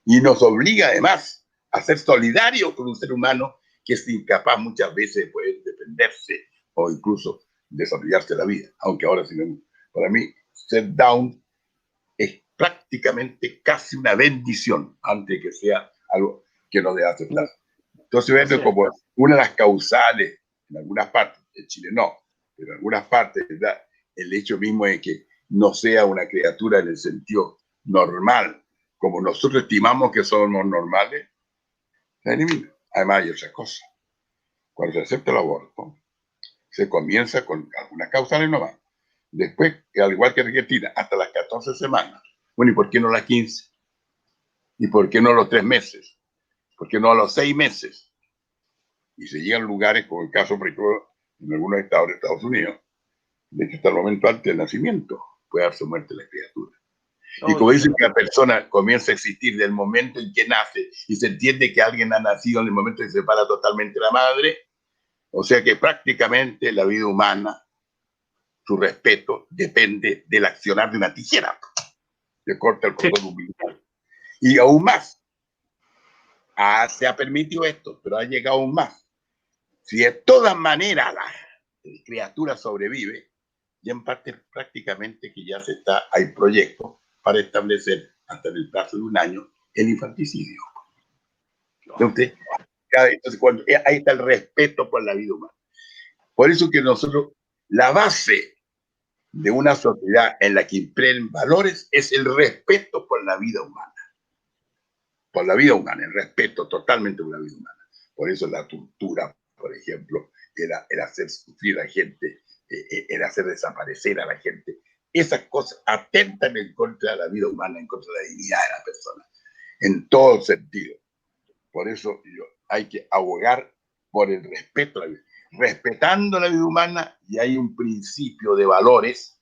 Y nos obliga además a ser solidarios con un ser humano que es incapaz muchas veces de poder defenderse o incluso desarrollarse la vida. Aunque ahora, para mí, ser Down es prácticamente casi una bendición antes que sea algo que no debe aceptar. Entonces, veo como una de las causales, en algunas partes, en Chile no, pero en algunas partes, ¿verdad? El hecho mismo de que no sea una criatura en el sentido normal, como nosotros estimamos que somos normales, la elimina. Además, hay otra cosa. Cuando se acepta el aborto, se comienza con algunas causales nomás. Después, al igual que Argentina, hasta las 14 semanas. Bueno, ¿y por qué no las 15? ¿Y por qué no los 3 meses? ¿Por qué no a los 6 meses? Y se llegan a lugares, como el caso, por ejemplo, en algunos estados de Estados Unidos, de que hasta el momento antes del nacimiento puede darse muerte la criatura. Y como dicen que la persona comienza a existir del momento en que nace y se entiende que alguien ha nacido en el momento en que se separa totalmente la madre, o sea que prácticamente la vida humana, su respeto, depende del accionar de una tijera que corta el cordón umbilical. Y aún más, se ha permitido esto, pero ha llegado aún más. Si de todas maneras la criatura sobrevive, ya en parte prácticamente que ya hay proyectos para establecer hasta en el plazo de un año el infanticidio. Entonces, ahí está el respeto por la vida humana. Por eso que nosotros, la base de una sociedad en la que impregnen valores es el respeto por la vida humana. Por la vida humana, el respeto totalmente por la vida humana. Por eso la tortura, por ejemplo, el hacer sufrir a la gente, el hacer desaparecer a la gente. Esas cosas atentan en contra de la vida humana, en contra de la dignidad de la persona, en todo sentido. Por eso hay que abogar por el respeto a la vida. Respetando la vida humana, y hay un principio de valores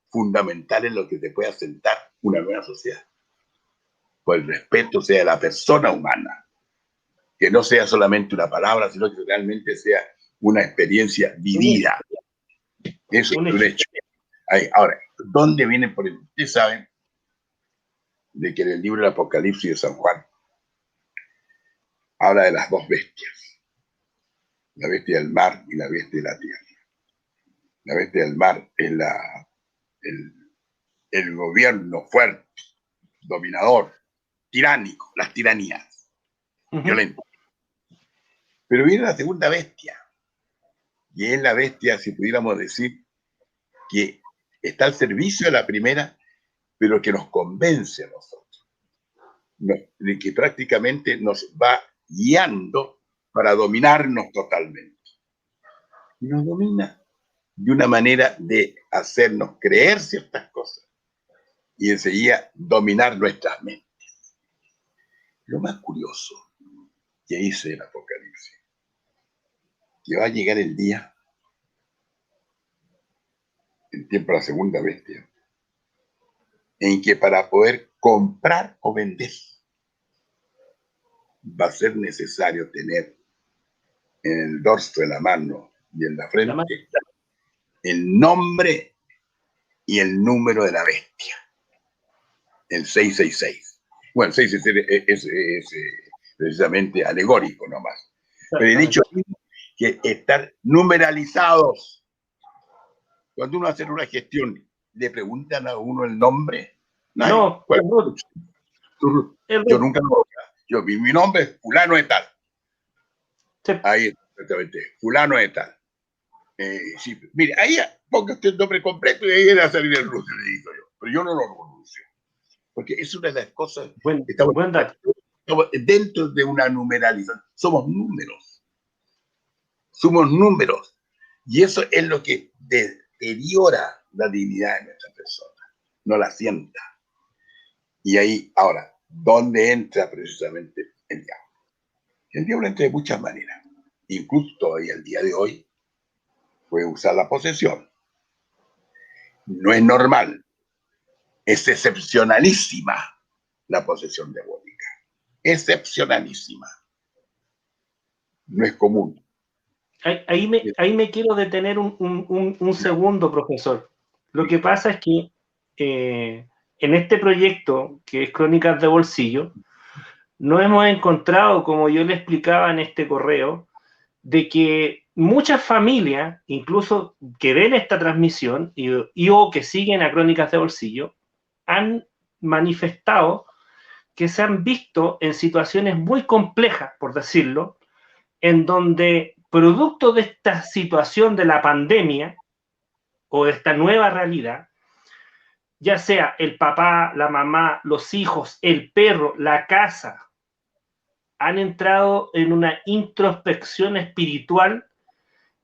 fundamentales en lo que te puede asentar una nueva sociedad. Por el respeto sea de la persona humana, que no sea solamente una palabra, sino que realmente sea una experiencia vivida. Eso es un hecho. Ahora, ¿dónde viene por eso? Ustedes saben de que en el libro del Apocalipsis de San Juan habla de las dos bestias, la bestia del mar y la bestia de la tierra. La bestia del mar es el gobierno fuerte, dominador, tiránico, las tiranías, violentas. Pero viene la segunda bestia, y es la bestia, si pudiéramos decir, que está al servicio de la primera, pero que nos convence a nosotros, de que prácticamente nos va guiando para dominarnos totalmente. Y nos domina de una manera de hacernos creer ciertas cosas y enseguida dominar nuestras mentes. Lo más curioso que dice el Apocalipsis que va a llegar el día, el tiempo de la segunda bestia, en que para poder comprar o vender va a ser necesario tener en el dorso de la mano y en la frente el nombre y el número de la bestia, el 666. Bueno, el 666 es precisamente alegórico nomás. Pero el hecho es que estar numeralizados. Cuando uno hace una gestión, le preguntan a uno el nombre. No, yo nunca lo. Yo vi mi nombre, fulano de tal. Sí. Ahí, exactamente, fulano de tal. Sí, mire, ahí ponga usted el nombre completo y ahí va a salir el ruso, le digo yo. Pero yo no lo pronuncio. Porque es una de las cosas que estamos dentro de una numeralización. Somos números. Somos números. Y eso es lo que deteriora la dignidad de nuestra persona. No la sienta. Y ahí, ahora, ¿dónde entra precisamente el diablo? El diablo entra de muchas maneras. Incluso todavía el día de hoy puede usar la posesión. No es normal. Es excepcionalísima la posesión diabólica. Excepcionalísima. No es común. Ahí me quiero detener un segundo, profesor. Lo que pasa es que en este proyecto, que es Crónicas de Bolsillo, nos hemos encontrado, como yo le explicaba en este correo, de que muchas familias, incluso que ven esta transmisión o que siguen a Crónicas de Bolsillo, han manifestado que se han visto en situaciones muy complejas, por decirlo, en donde, producto de esta situación de la pandemia o de esta nueva realidad, ya sea el papá, la mamá, los hijos, el perro, la casa, han entrado en una introspección espiritual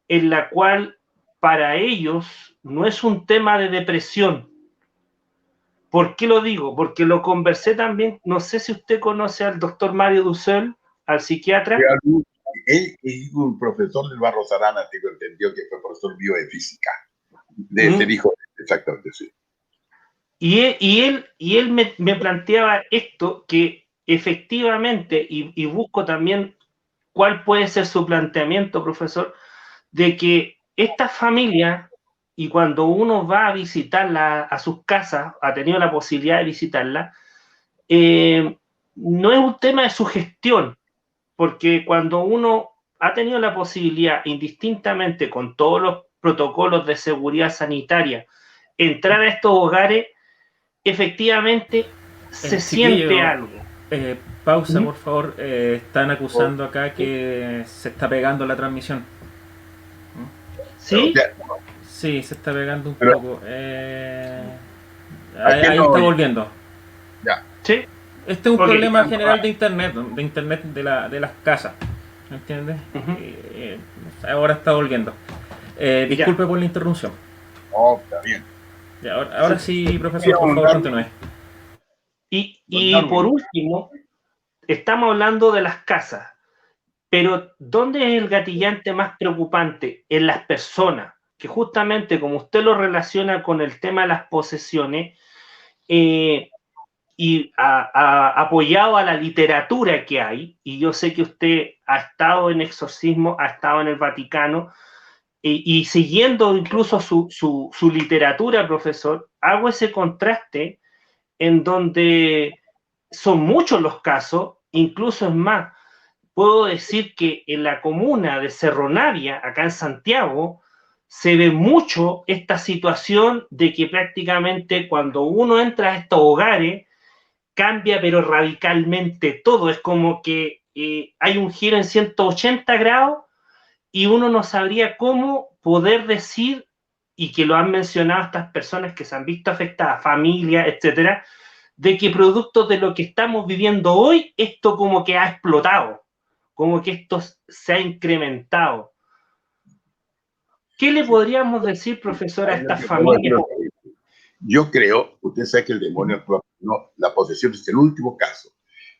en la cual para ellos no es un tema de depresión. ¿Por qué lo digo? Porque lo conversé también, no sé si usted conoce al doctor Mario Dussel, al psiquiatra. Él es un profesor del Barro Sarana, tengo entendido que fue profesor mío de física. Se dijo exactamente, sí. Y él me planteaba esto, que efectivamente, y busco también cuál puede ser su planteamiento, profesor, de que esta familia, y cuando uno va a visitarla a sus casas, ha tenido la posibilidad de visitarla, no es un tema de sugestión, porque cuando uno ha tenido la posibilidad, indistintamente con todos los protocolos de seguridad sanitaria, entrar a estos hogares, efectivamente se siente algo. Pausa, por favor. Están acusando acá que se está pegando la transmisión. ¿Sí? Sí, se está pegando un poco. Ahí está volviendo. Ya. ¿Sí? Este es un problema general de internet de las casas. ¿Me entiendes? Ahora está volviendo. Disculpe por la interrupción. Oh, está bien. Ya, ahora sí, profesor, por favor, continúe. Y por último, estamos hablando de las casas, pero ¿dónde es el gatillante más preocupante? En las personas, que justamente como usted lo relaciona con el tema de las posesiones, y apoyado a la literatura que hay, y yo sé que usted ha estado en exorcismo, ha estado en el Vaticano, y siguiendo incluso su literatura, profesor, hago ese contraste en donde son muchos los casos, incluso es más, puedo decir que en la comuna de Cerro Navia, acá en Santiago, se ve mucho esta situación de que prácticamente cuando uno entra a estos hogares, cambia pero radicalmente todo, es como que hay un giro en 180 grados y uno no sabría cómo poder decir, y que lo han mencionado estas personas que se han visto afectadas, familias, etcétera, de que producto de lo que estamos viviendo hoy, esto como que ha explotado, como que esto se ha incrementado. ¿Qué le podríamos decir, profesor, a estas familias? Yo creo, usted sabe que el demonio, no, la posesión es el último caso,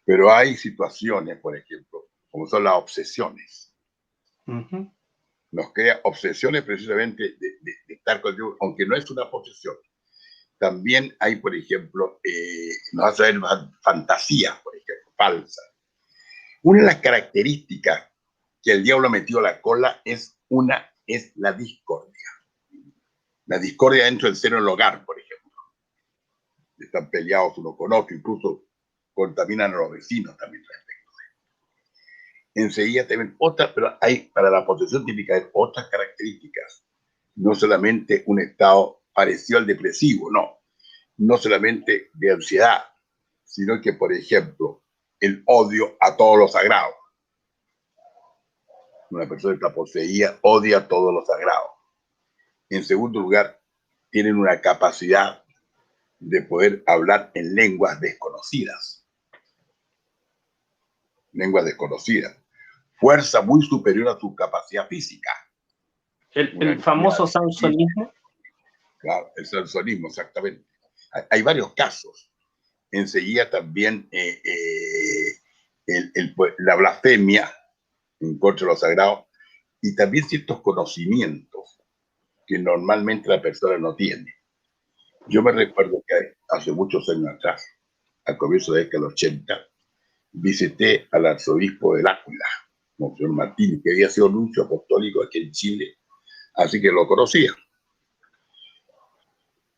pero hay situaciones, por ejemplo, como son las obsesiones. nos crea obsesiones precisamente de estar con Dios, aunque no es una posesión. También hay, por ejemplo, nos hace ver fantasías, por ejemplo, falsas. Una de las características que el diablo ha metido la cola es la discordia. La discordia dentro del seno del hogar, por ejemplo. Están peleados uno con otro, incluso contaminan a los vecinos también. Enseguida también otras, pero hay para la posesión típica hay otras características. No solamente un estado parecido al depresivo, no solamente de ansiedad, sino que, por ejemplo, el odio a todo lo sagrado. Una persona que está poseída odia todo lo sagrado. En segundo lugar, tienen una capacidad de poder hablar en lenguas desconocidas. Lenguas desconocidas. Fuerza muy superior a su capacidad física. El famoso sansonismo. Claro, el sansonismo, exactamente. Hay varios casos. Enseguida también la blasfemia en contra de lo sagrado y también ciertos conocimientos que normalmente la persona no tiene. Yo me recuerdo que hace muchos años atrás, al comienzo de la década del 80, visité al arzobispo del Áquila, Monseñor Martín, que había sido nuncio apostólico aquí en Chile, así que lo conocía.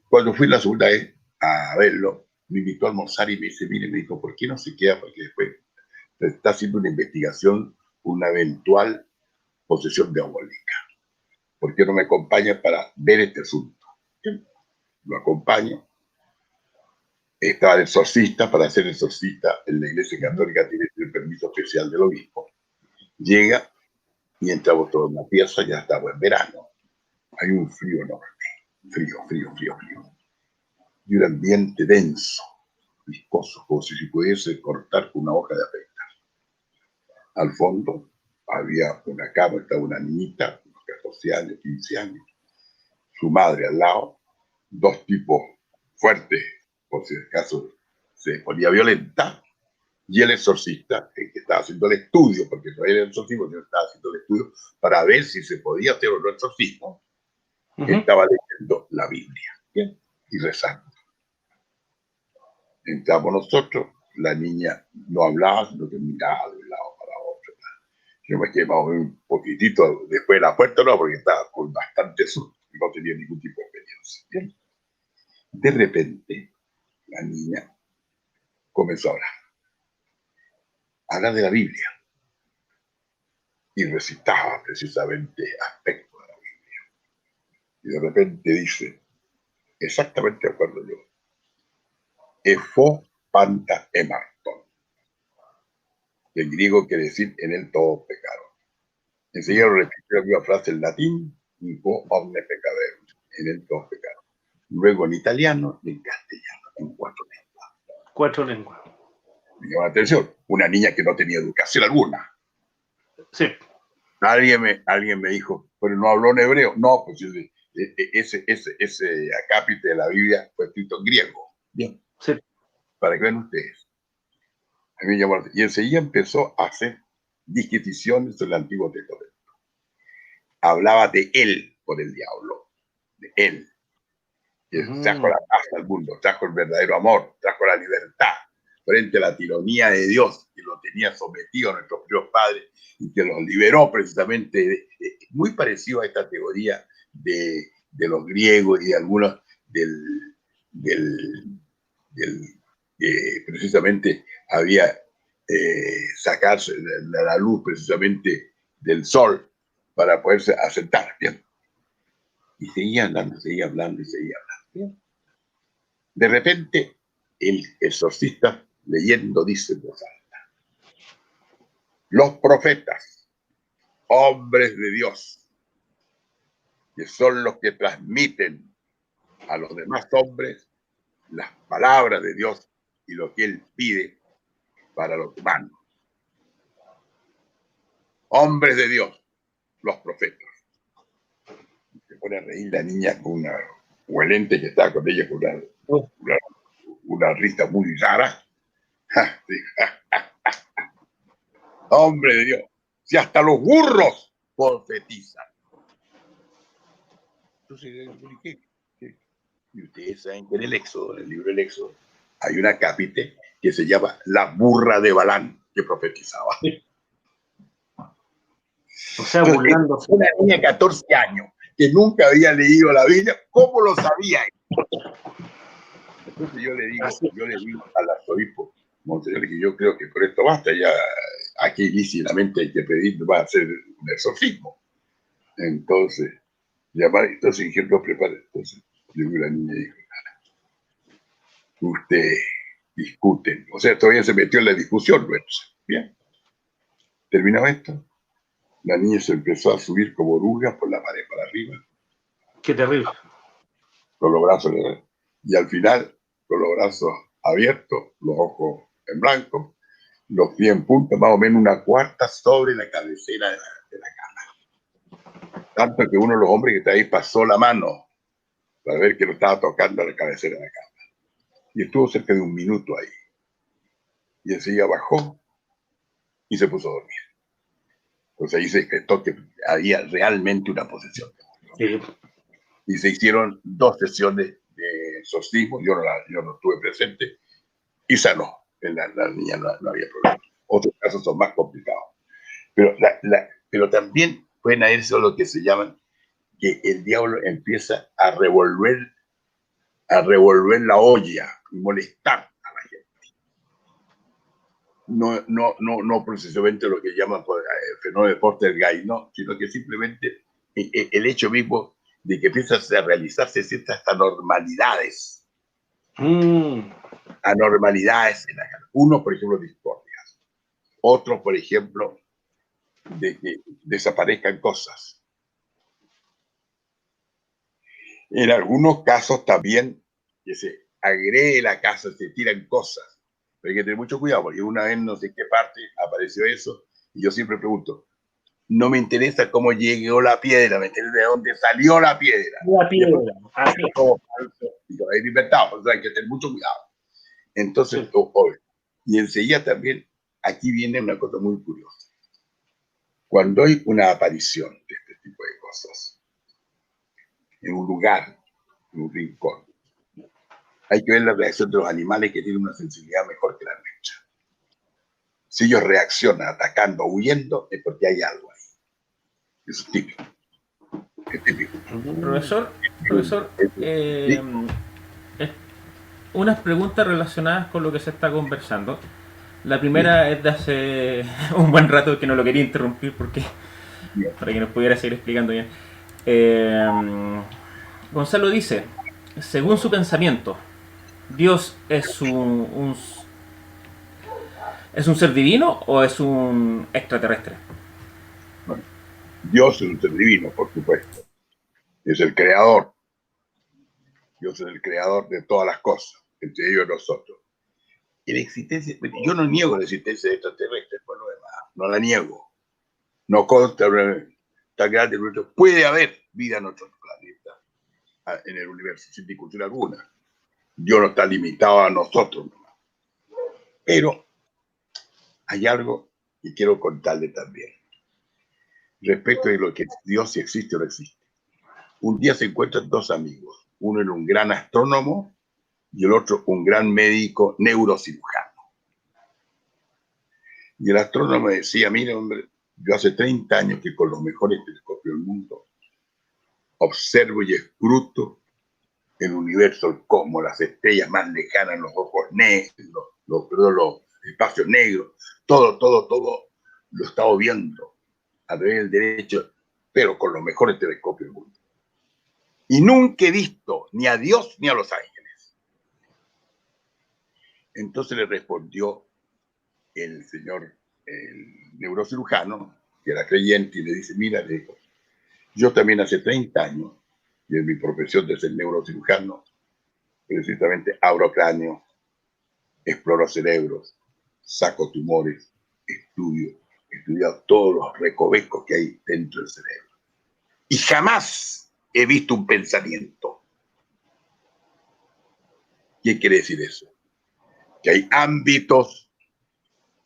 Cuando fui la segunda vez a verlo, me invitó a almorzar y me dice, mire, me dijo, ¿por qué no se queda? Porque después está haciendo una investigación, una eventual posesión diabólica. ¿Por qué no me acompaña para ver este asunto? Lo acompaño. Estaba el exorcista, para ser exorcista en la Iglesia Católica tiene el permiso especial del obispo. Llega y entramos todos en la pieza, ya estaba en verano. Hay un frío enorme, frío. Y un ambiente denso, viscoso, como si se pudiese cortar con una hoja de afeitar. Al fondo había una cama, estaba una niñita, unos 14 años, 15 años, su madre al lado, dos tipos fuertes, por si acaso se ponía violenta, y el exorcista, el que estaba haciendo el estudio, porque no era el exorcismo, sino estaba haciendo el estudio para ver si se podía hacer o no exorcismo, estaba leyendo la Biblia, ¿bien? Y rezando. Entramos nosotros, la niña no hablaba, sino que miraba de un lado para otro. Yo me quedé un poquitito después de la puerta, no, porque estaba con bastante susto, no tenía ningún tipo de experiencia. ¿Bien? De repente, la niña comenzó a hablar de la Biblia, y recitaba precisamente aspectos de la Biblia. Y de repente dice, exactamente de acuerdo yo, Efo panta emarton. En griego quiere decir en él todos pecaron. Enseguida lo repitió la misma frase en latín, Info omne peccaverum, en él todos pecaron. Luego en italiano y en castellano, en 4 lenguas. 4 lenguas. Me llama la atención, una niña que no tenía educación alguna. Sí. Alguien me dijo, pero no habló en hebreo. No, pues ese acápite de la Biblia fue escrito en griego. Bien. Sí. Para que vean ustedes. A mí me llamó la atención. Y enseguida empezó a hacer disquisiciones sobre el Antiguo Testamento. Hablaba de él por el diablo, de él. Que trajo la paz al mundo, trajo el verdadero amor, trajo la libertad frente a la tiranía de Dios que lo tenía sometido a nuestros primeros padres y que los liberó precisamente, muy parecido a esta teoría de los griegos y de algunos precisamente había sacarse la luz precisamente del sol para poderse asentar. Bien. Y seguía hablando. Bien. De repente, el exorcista leyendo dice en voz alta, los profetas, hombres de Dios, que son los que transmiten a los demás hombres las palabras de Dios y lo que Él pide para los humanos. Hombres de Dios, los profetas. Se pone a reír la niña con una huelente que estaba con ella, con una risa muy rara. Hombre de Dios, si hasta los burros profetizan. Entonces le expliqué. Y ustedes saben que en el Éxodo, en el libro del Éxodo, hay una cápite que se llama la burra de Balán, que profetizaba. O sea, burlándose. Una niña de 14 años que nunca había leído la Biblia, ¿cómo lo sabía? Entonces yo le digo al arzobispo Monseñor, que yo creo que por esto basta, ya aquí lícitamente hay que pedir, va a hacer un exorcismo. Entonces, dijeron, no, prepare. Entonces, yo vi a la niña y dijo, usted discuten, o sea, todavía se metió en la discusión, bueno, bien. Terminó esto, la niña se empezó a subir como oruga por la pared para arriba. Qué terrible. Con los brazos, y al final, con los brazos abiertos, los ojos en blanco, los pies en punta, más o menos una cuarta sobre la cabecera de la cama. Tanto que uno de los hombres que está ahí pasó la mano para ver que no estaba tocando la cabecera de la cama. Y estuvo cerca de 1 minuto ahí. Y enseguida bajó y se puso a dormir. Entonces ahí se decretó que había realmente una posesión. Sí. Y se hicieron 2 sesiones de exorcismo, yo no estuve presente, y sanó. La niña no había problema. Otros casos son más complicados. Pero también pueden haber eso lo que se llaman que el diablo empieza a revolver la olla y molestar a la gente. No precisamente lo que llaman fenómeno de Poltergeist, no, sino que simplemente el hecho mismo de que empiezan a realizarse ciertas anormalidades. Anormalidades en la cara. Uno, por ejemplo, discordias. Otro, por ejemplo, de que desaparezcan cosas. En algunos casos también que se agrede la casa, se tiran cosas. Pero hay que tener mucho cuidado, porque una vez no sé en qué parte apareció eso, y yo siempre pregunto, no me interesa cómo llegó la piedra, me interesa de dónde salió la piedra. La piedra. Así como falso, y lo he inventado, o sea, hay que tener mucho cuidado. Entonces, sí. Y enseguida también, aquí viene una cosa muy curiosa. Cuando hay una aparición de este tipo de cosas, en un lugar, en un rincón, hay que ver la reacción de los animales que tienen una sensibilidad mejor que la nuestra. Si ellos reaccionan atacando o huyendo, es porque hay algo ahí. Eso es típico. Es típico. Profesor, unas preguntas relacionadas con lo que se está conversando. La primera es de hace un buen rato, que no lo quería interrumpir porque para que nos pudiera seguir explicando bien. Gonzalo dice, según su pensamiento, ¿Dios es un ser divino o es un extraterrestre? Bueno, Dios es un ser divino, por supuesto. Es el creador. Dios es el creador de todas las cosas, entre ellos nosotros. Y la existencia, yo no niego la existencia de extraterrestres, por lo demás, no la niego. No consta tan grande, puede haber vida en otros planetas, en el universo, sin discusión alguna. Dios no está limitado a nosotros nomás. Pero hay algo que quiero contarle también. Respecto de lo que Dios si existe o no existe. Un día se encuentran 2 amigos. Uno era un gran astrónomo y el otro un gran médico neurocirujano. Y el astrónomo decía, mire, hombre, yo hace 30 años que con los mejores telescopios del mundo observo y escruto el universo, el cosmos, las estrellas más lejanas, los ojos negros, los espacios negros, todo lo he estado viendo a través del derecho, pero con los mejores telescopios del mundo. Y nunca he visto ni a Dios ni a los ángeles. Entonces le respondió el señor, el neurocirujano, que era creyente, y le dice, mira, le dijo, yo también hace 30 años, y en mi profesión de ser neurocirujano, precisamente abro cráneo, exploro cerebros, saco tumores, he estudiado todos los recovecos que hay dentro del cerebro. Y jamás he visto un pensamiento. ¿Qué quiere decir eso? Que hay ámbitos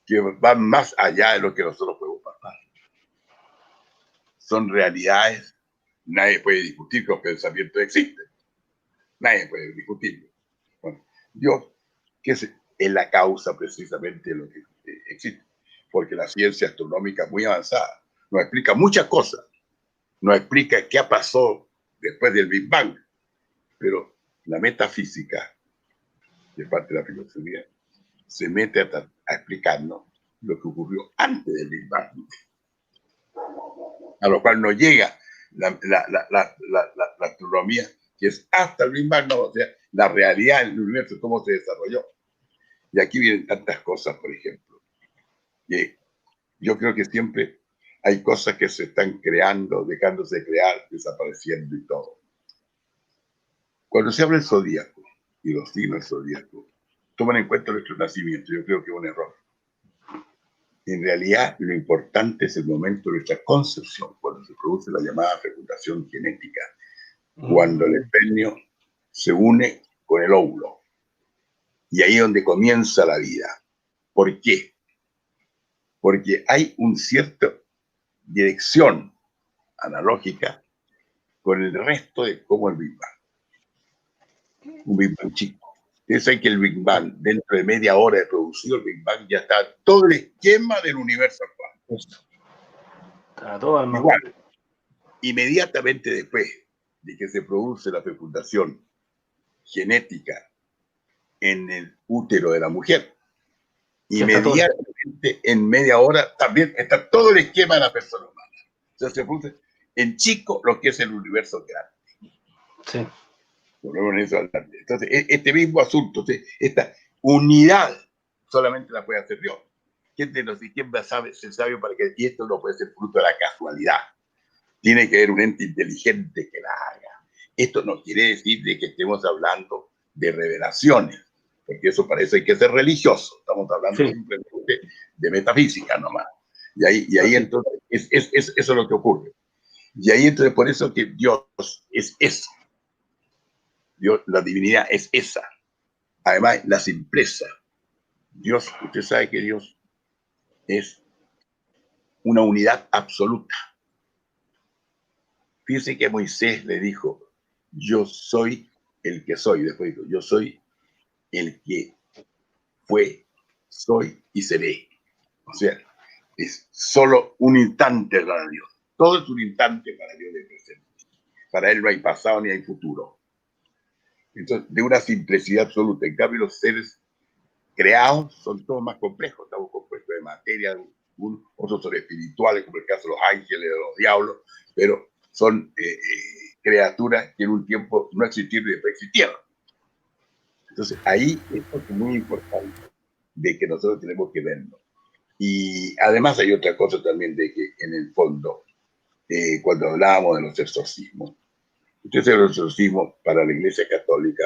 que van más allá de lo que nosotros podemos pasar. Son realidades nadie puede discutir que los pensamientos existen. Nadie puede discutirlo. Bueno, Dios, que es la causa precisamente de lo que existe. Porque la ciencia astronómica es muy avanzada. Nos explica muchas cosas. Nos explica qué pasó después del Big Bang. Pero la metafísica, de parte de la filosofía, se mete a explicarnos lo que ocurrió antes del Big Bang. A lo cual no llega la astronomía, que es hasta el Big Bang, no, o sea, la realidad del universo, cómo se desarrolló. Y aquí vienen tantas cosas, por ejemplo. Que yo creo que siempre hay cosas que se están creando, dejándose crear, desapareciendo y todo. Cuando se habla del zodíaco y los signos del zodíaco, toman en cuenta nuestro nacimiento. Yo creo que es un error. En realidad, lo importante es el momento de nuestra concepción, cuando se produce la llamada fecundación genética, cuando el espermio se une con el óvulo. Y ahí es donde comienza la vida. ¿Por qué? Porque hay una cierta dirección analógica con el resto de cómo el Big Bang. Un Big Bang chico. Ustedes saben que el Big Bang, dentro de media hora de producido el Big Bang, ya está todo el esquema del universo actual. Está todo armado. Igual, inmediatamente después de que se produce la fecundación genética en el útero de la mujer, inmediatamente en media hora también está todo el esquema de la persona humana. O sea, se produce en chico lo que es el universo grande. Sí. Entonces, este mismo asunto, esta unidad, solamente la puede hacer Dios. ¿Quién de nosotros, quién se sabe para qué? Y esto no puede ser fruto de la casualidad. Tiene que haber un ente inteligente que la haga. Esto no quiere decir de que estemos hablando de revelaciones, porque eso parece que hay que ser religioso. Estamos hablando simplemente de metafísica nomás. Y ahí entonces, eso es lo que ocurre. Y ahí entonces, por eso que Dios es eso. Dios, la divinidad es esa. Además, la simpleza. Dios, usted sabe que Dios es una unidad absoluta. Fíjese que Moisés le dijo, yo soy el que soy. Después dijo, yo soy el que fue, soy y seré. O sea, es solo un instante para Dios. Todo es un instante para Dios de presente. Para Él no hay pasado ni hay futuro. Entonces, de una simplicidad absoluta. En cambio, los seres creados son todos más complejos. Estamos compuestos de materia, otros son espirituales, como el caso de los ángeles, de los diablos, pero son criaturas que en un tiempo no existieron y después existieron. Entonces, ahí es muy importante de que nosotros tenemos que verlo. Y además hay otra cosa también de que en el fondo, cuando hablábamos de los exorcismos, usted sabe que el exorcismo para la Iglesia Católica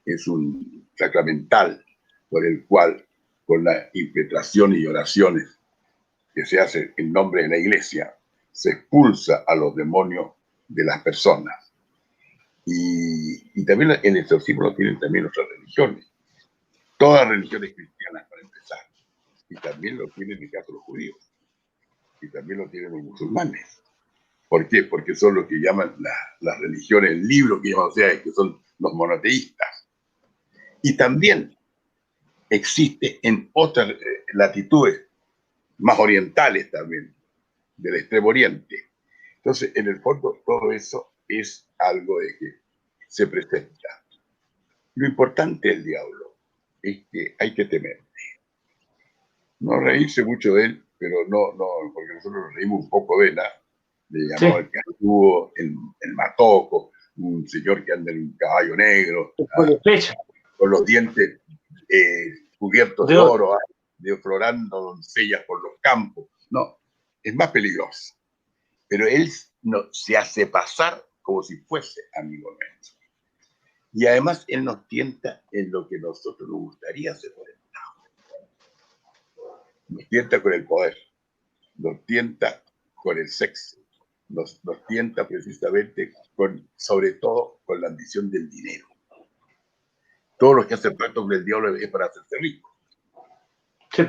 es un sacramental por el cual, con la impetración y oraciones que se hacen en nombre de la Iglesia, se expulsa a los demonios de las personas. Y también el exorcismo lo tienen también otras religiones. Todas las religiones cristianas, para empezar. Y también lo tienen en el caso de los judíos. Y también lo tienen los musulmanes. ¿Por qué? Porque son lo que llaman las religiones, el libro que llaman, o sea, que son los monoteístas. Y también existe en otras latitudes, más orientales también, del Extremo Oriente. Entonces, en el fondo, todo eso es algo de que se presenta. Lo importante del diablo es que hay que temerle. No reírse mucho de él, pero no, porque nosotros nos reímos un poco de él, le llamamos el Cartudo, el Matoco, un señor que anda en un caballo negro, con los dientes cubiertos de oro, deflorando doncellas por los campos. No, es más peligroso. Pero él no, se hace pasar como si fuese amigo nuestro. Y además él nos tienta en lo que nosotros nos gustaría hacer por él. Nos tienta con el poder, nos tienta con el sexo, nos tienta precisamente sobre todo con la ambición del dinero. Todo lo que hace pacto con el diablo es para hacerse rico. Sí.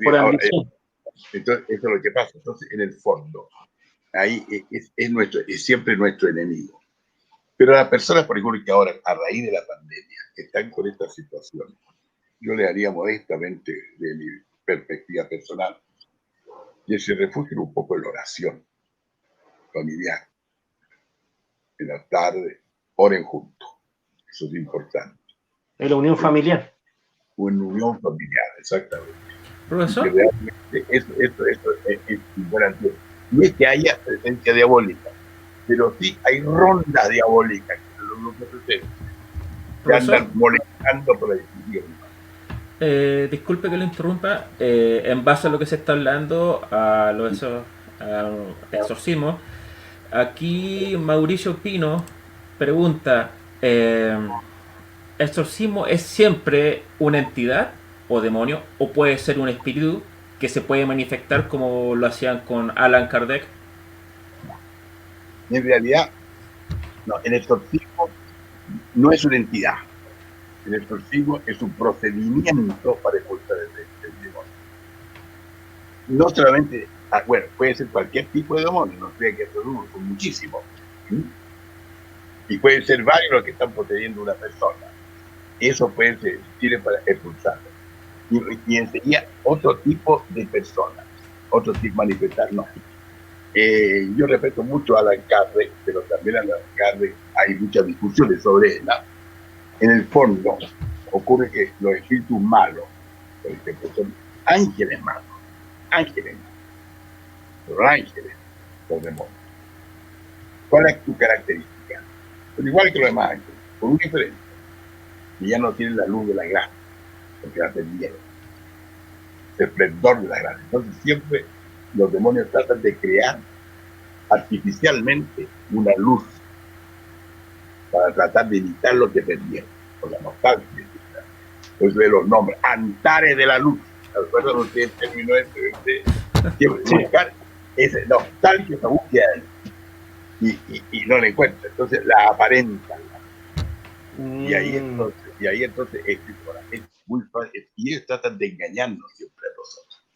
Por ambición. Entonces, eso es lo que pasa. Entonces, en el fondo, ahí es siempre nuestro enemigo. Pero a las personas, por ejemplo, que ahora, a raíz de la pandemia, están con esta situación, yo le haría modestamente, de mi perspectiva personal, que se refugien un poco en la oración familiar. En la tarde, oren juntos. Eso es importante. Es la unión familiar. Una unión familiar, exactamente. Profesor. Realmente eso es importante. No es que haya presencia diabólica, pero sí hay rondas diabólicas que andan molestando por la discusión. Disculpe que lo interrumpa. En base a lo que se está hablando, a los exorcismos, aquí Mauricio Pino pregunta: ¿exorcismo es siempre una entidad o demonio, o puede ser un espíritu que se puede manifestar como lo hacían con Allan Kardec? En realidad, no, el exorcismo no es una entidad. El exorcismo es un procedimiento para expulsar el demonio. No solamente, bueno, puede ser cualquier tipo de demonio, no sé qué son muchísimos. Y pueden ser varios los que están poseyendo una persona. Eso puede ser, sirve para expulsarlo. Y enseguida otro tipo de personas, otro tipo de manifestar, no. Yo respeto mucho a Allan Kardec, pero también a Allan Kardec hay muchas discusiones sobre él, ¿no? En el fondo, ocurre que los espíritus malos, por ejemplo, son ángeles malos, los ángeles, los demonios. ¿Cuál es tu característica? Pero igual que los demás ángeles, con un diferencia, que ya no tienen la luz de la gracia, porque la perdieron, el esplendor de la gracia. Entonces siempre los demonios tratan de crear artificialmente una luz para tratar de evitar lo que perdieron, por la nostalgia. Pues de los nombres, Antares de la Luz. ¿Recuerdan ustedes el término buscar esa nostalgia, esa búsqueda y no la encuentran? Entonces la aparentan. Y ahí entonces es muy fácil. Y ellos tratan de engañarnos siempre a nosotros.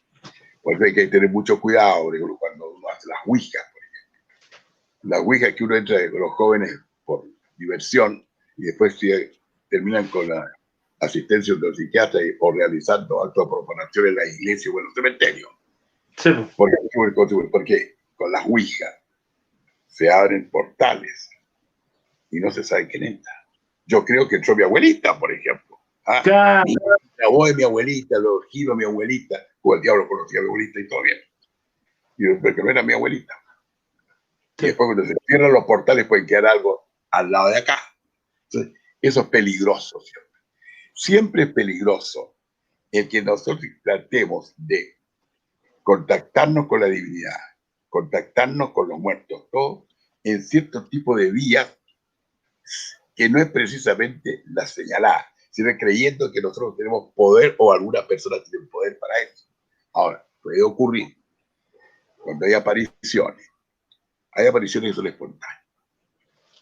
Por eso hay que tener mucho cuidado, por ejemplo, cuando uno hace las ouijas, por ejemplo. Las ouijas que uno entra con los jóvenes por diversión y después terminan con la asistencia de un psiquiatra o realizando actos de profanación en la iglesia o en los cementerios. Sí. Porque con las ouijas se abren portales y no se sabe quién entra. Yo creo que entró mi abuelita, por ejemplo. Claro. La voz de mi abuelita, los giros de mi abuelita, o el diablo conocía a mi abuelita y todo bien. Y después que no era mi abuelita. Sí. Y después cuando se cierran los portales pueden quedar algo al lado de acá. Entonces, eso es peligroso siempre. Siempre es peligroso el que nosotros tratemos de contactarnos con la divinidad, contactarnos con los muertos, todo en cierto tipo de vías que no es precisamente la señalada, sino creyendo que nosotros tenemos poder o alguna persona tiene poder para eso. Ahora, puede ocurrir cuando hay apariciones que son espontáneas,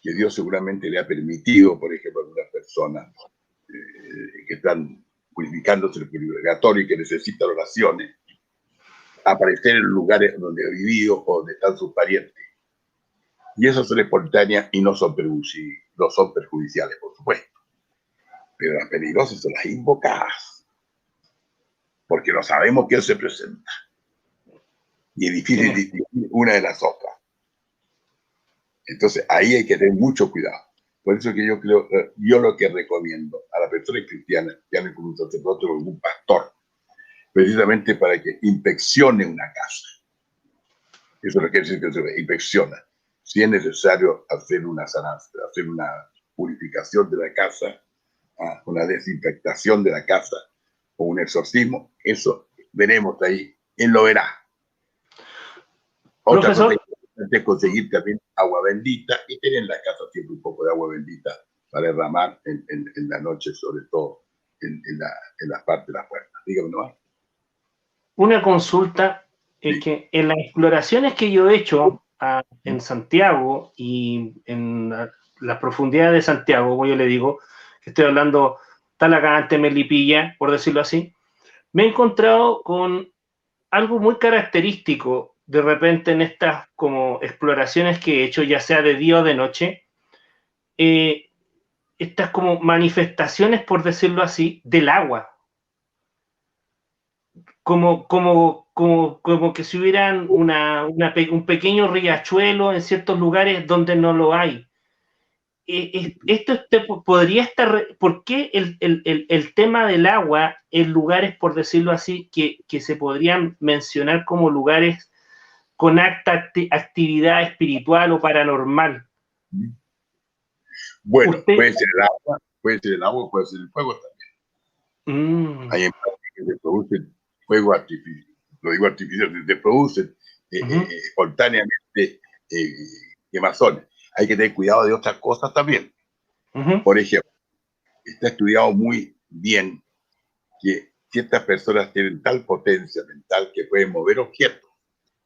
que Dios seguramente le ha permitido, por ejemplo, a algunas personas que están purificándose el purgatorio y que necesitan oraciones, aparecer en lugares donde ha vivido o donde están sus parientes. Y esas son espontáneas y no son perjudiciales, por supuesto. Pero las peligrosas son las invocadas, porque no sabemos quién se presenta. Y es difícil distinguir una de las otras. Entonces ahí hay que tener mucho cuidado. Por eso que yo creo, yo lo que recomiendo a las personas cristianas que hablen con un sacerdote o algún pastor, precisamente para que inspeccione una casa. Eso es lo que quiere decir que se inspecciona. Si es necesario hacer una sanación, hacer una purificación de la casa, una desinfectación de la casa o un exorcismo, eso veremos ahí, él lo verá. Otra cosa importante es conseguir también agua bendita y tener en la casa siempre un poco de agua bendita para derramar en la noche, sobre todo en la parte de la puerta. Dígame nomás. Una consulta es que en las exploraciones que yo he hecho en Santiago y en las profundidades de Santiago, como yo le digo, que estoy hablando Talagante, Melipilla, por decirlo así, me he encontrado con algo muy característico de repente en estas como exploraciones que he hecho, ya sea de día o de noche, estas como manifestaciones, por decirlo así, del agua. Como que si hubieran un pequeño riachuelo en ciertos lugares donde no lo hay. Esto podría estar. ¿Por qué el tema del agua en lugares, por decirlo así, que se podrían mencionar como lugares con alta actividad espiritual o paranormal? Bueno, ¿Usted? puede ser el agua, puede ser el agua, puede ser el fuego también. Hay empresas que se producen fuego artificial, lo digo artificial, se producen espontáneamente quemazones. Hay que tener cuidado de otras cosas también. Por ejemplo, está estudiado muy bien que ciertas personas tienen tal potencia mental que pueden mover objetos,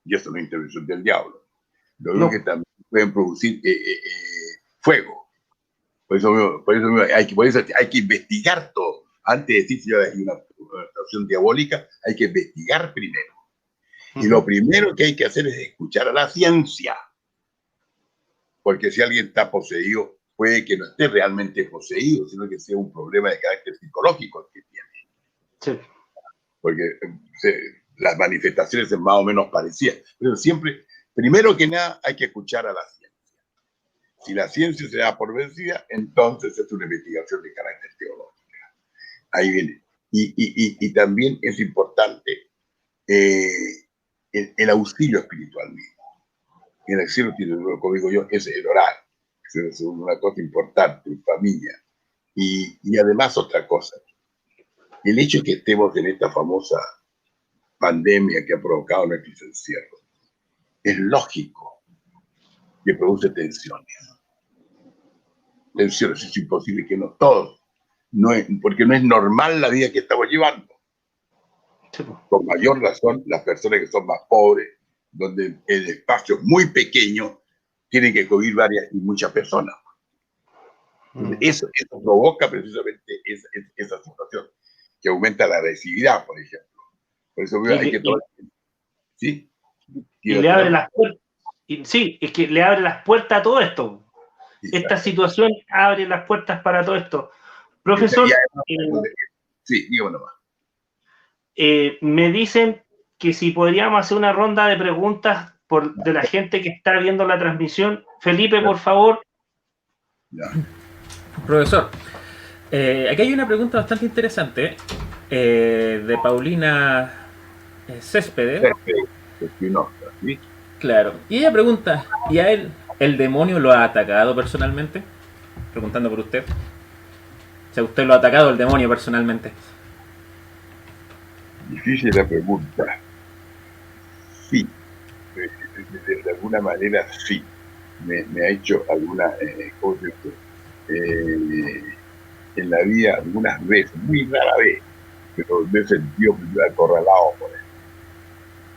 y eso no es intervención del diablo. Lo único que también pueden producir fuego. Por eso hay que investigar todo. Antes de decir si hay una acción diabólica, hay que investigar primero. Y lo primero que hay que hacer es escuchar a la ciencia. Porque si alguien está poseído, puede que no esté realmente poseído, sino que sea un problema de carácter psicológico el que tiene. Sí. Porque las manifestaciones son más o menos parecidas. Pero siempre, primero que nada, hay que escuchar a la ciencia. Si la ciencia se da por vencida, entonces es una investigación de carácter teológica. Ahí viene. Y también es importante el auxilio espiritual mismo. En el cielo tiene, como digo yo, es el orar. Es una cosa importante en familia. Y además otra cosa. El hecho de que estemos en esta famosa pandemia que ha provocado nuestros encierros, es lógico que produce tensiones. Tensiones, es imposible que no todos, porque no es normal la vida que estamos llevando. Con mayor razón, las personas que son más pobres, donde el espacio es muy pequeño, tienen que cubrir varias y muchas personas. Eso provoca precisamente esa situación, que aumenta la agresividad, por ejemplo. Por eso hay que tomar... ¿Sí? Y le abre las puertas. Sí, es que le abre las puertas a todo esto. Esta situación abre las puertas para todo esto. Profesor, sí, dígame nomás. Me dicen que si podríamos hacer una ronda de preguntas de la gente que está viendo la transmisión. Felipe, por favor. Ya. Profesor, aquí hay una pregunta bastante interesante de Paulina Céspedes. ¿Sí? Claro. Y ella pregunta, ¿y a él el demonio lo ha atacado personalmente? Preguntando por usted. O sea, ¿usted lo ha atacado el demonio personalmente? Difícil la pregunta. Sí. De alguna manera, sí. Me ha hecho alguna... en la vida algunas veces, muy rara vez, pero me he sentido acorralado por él,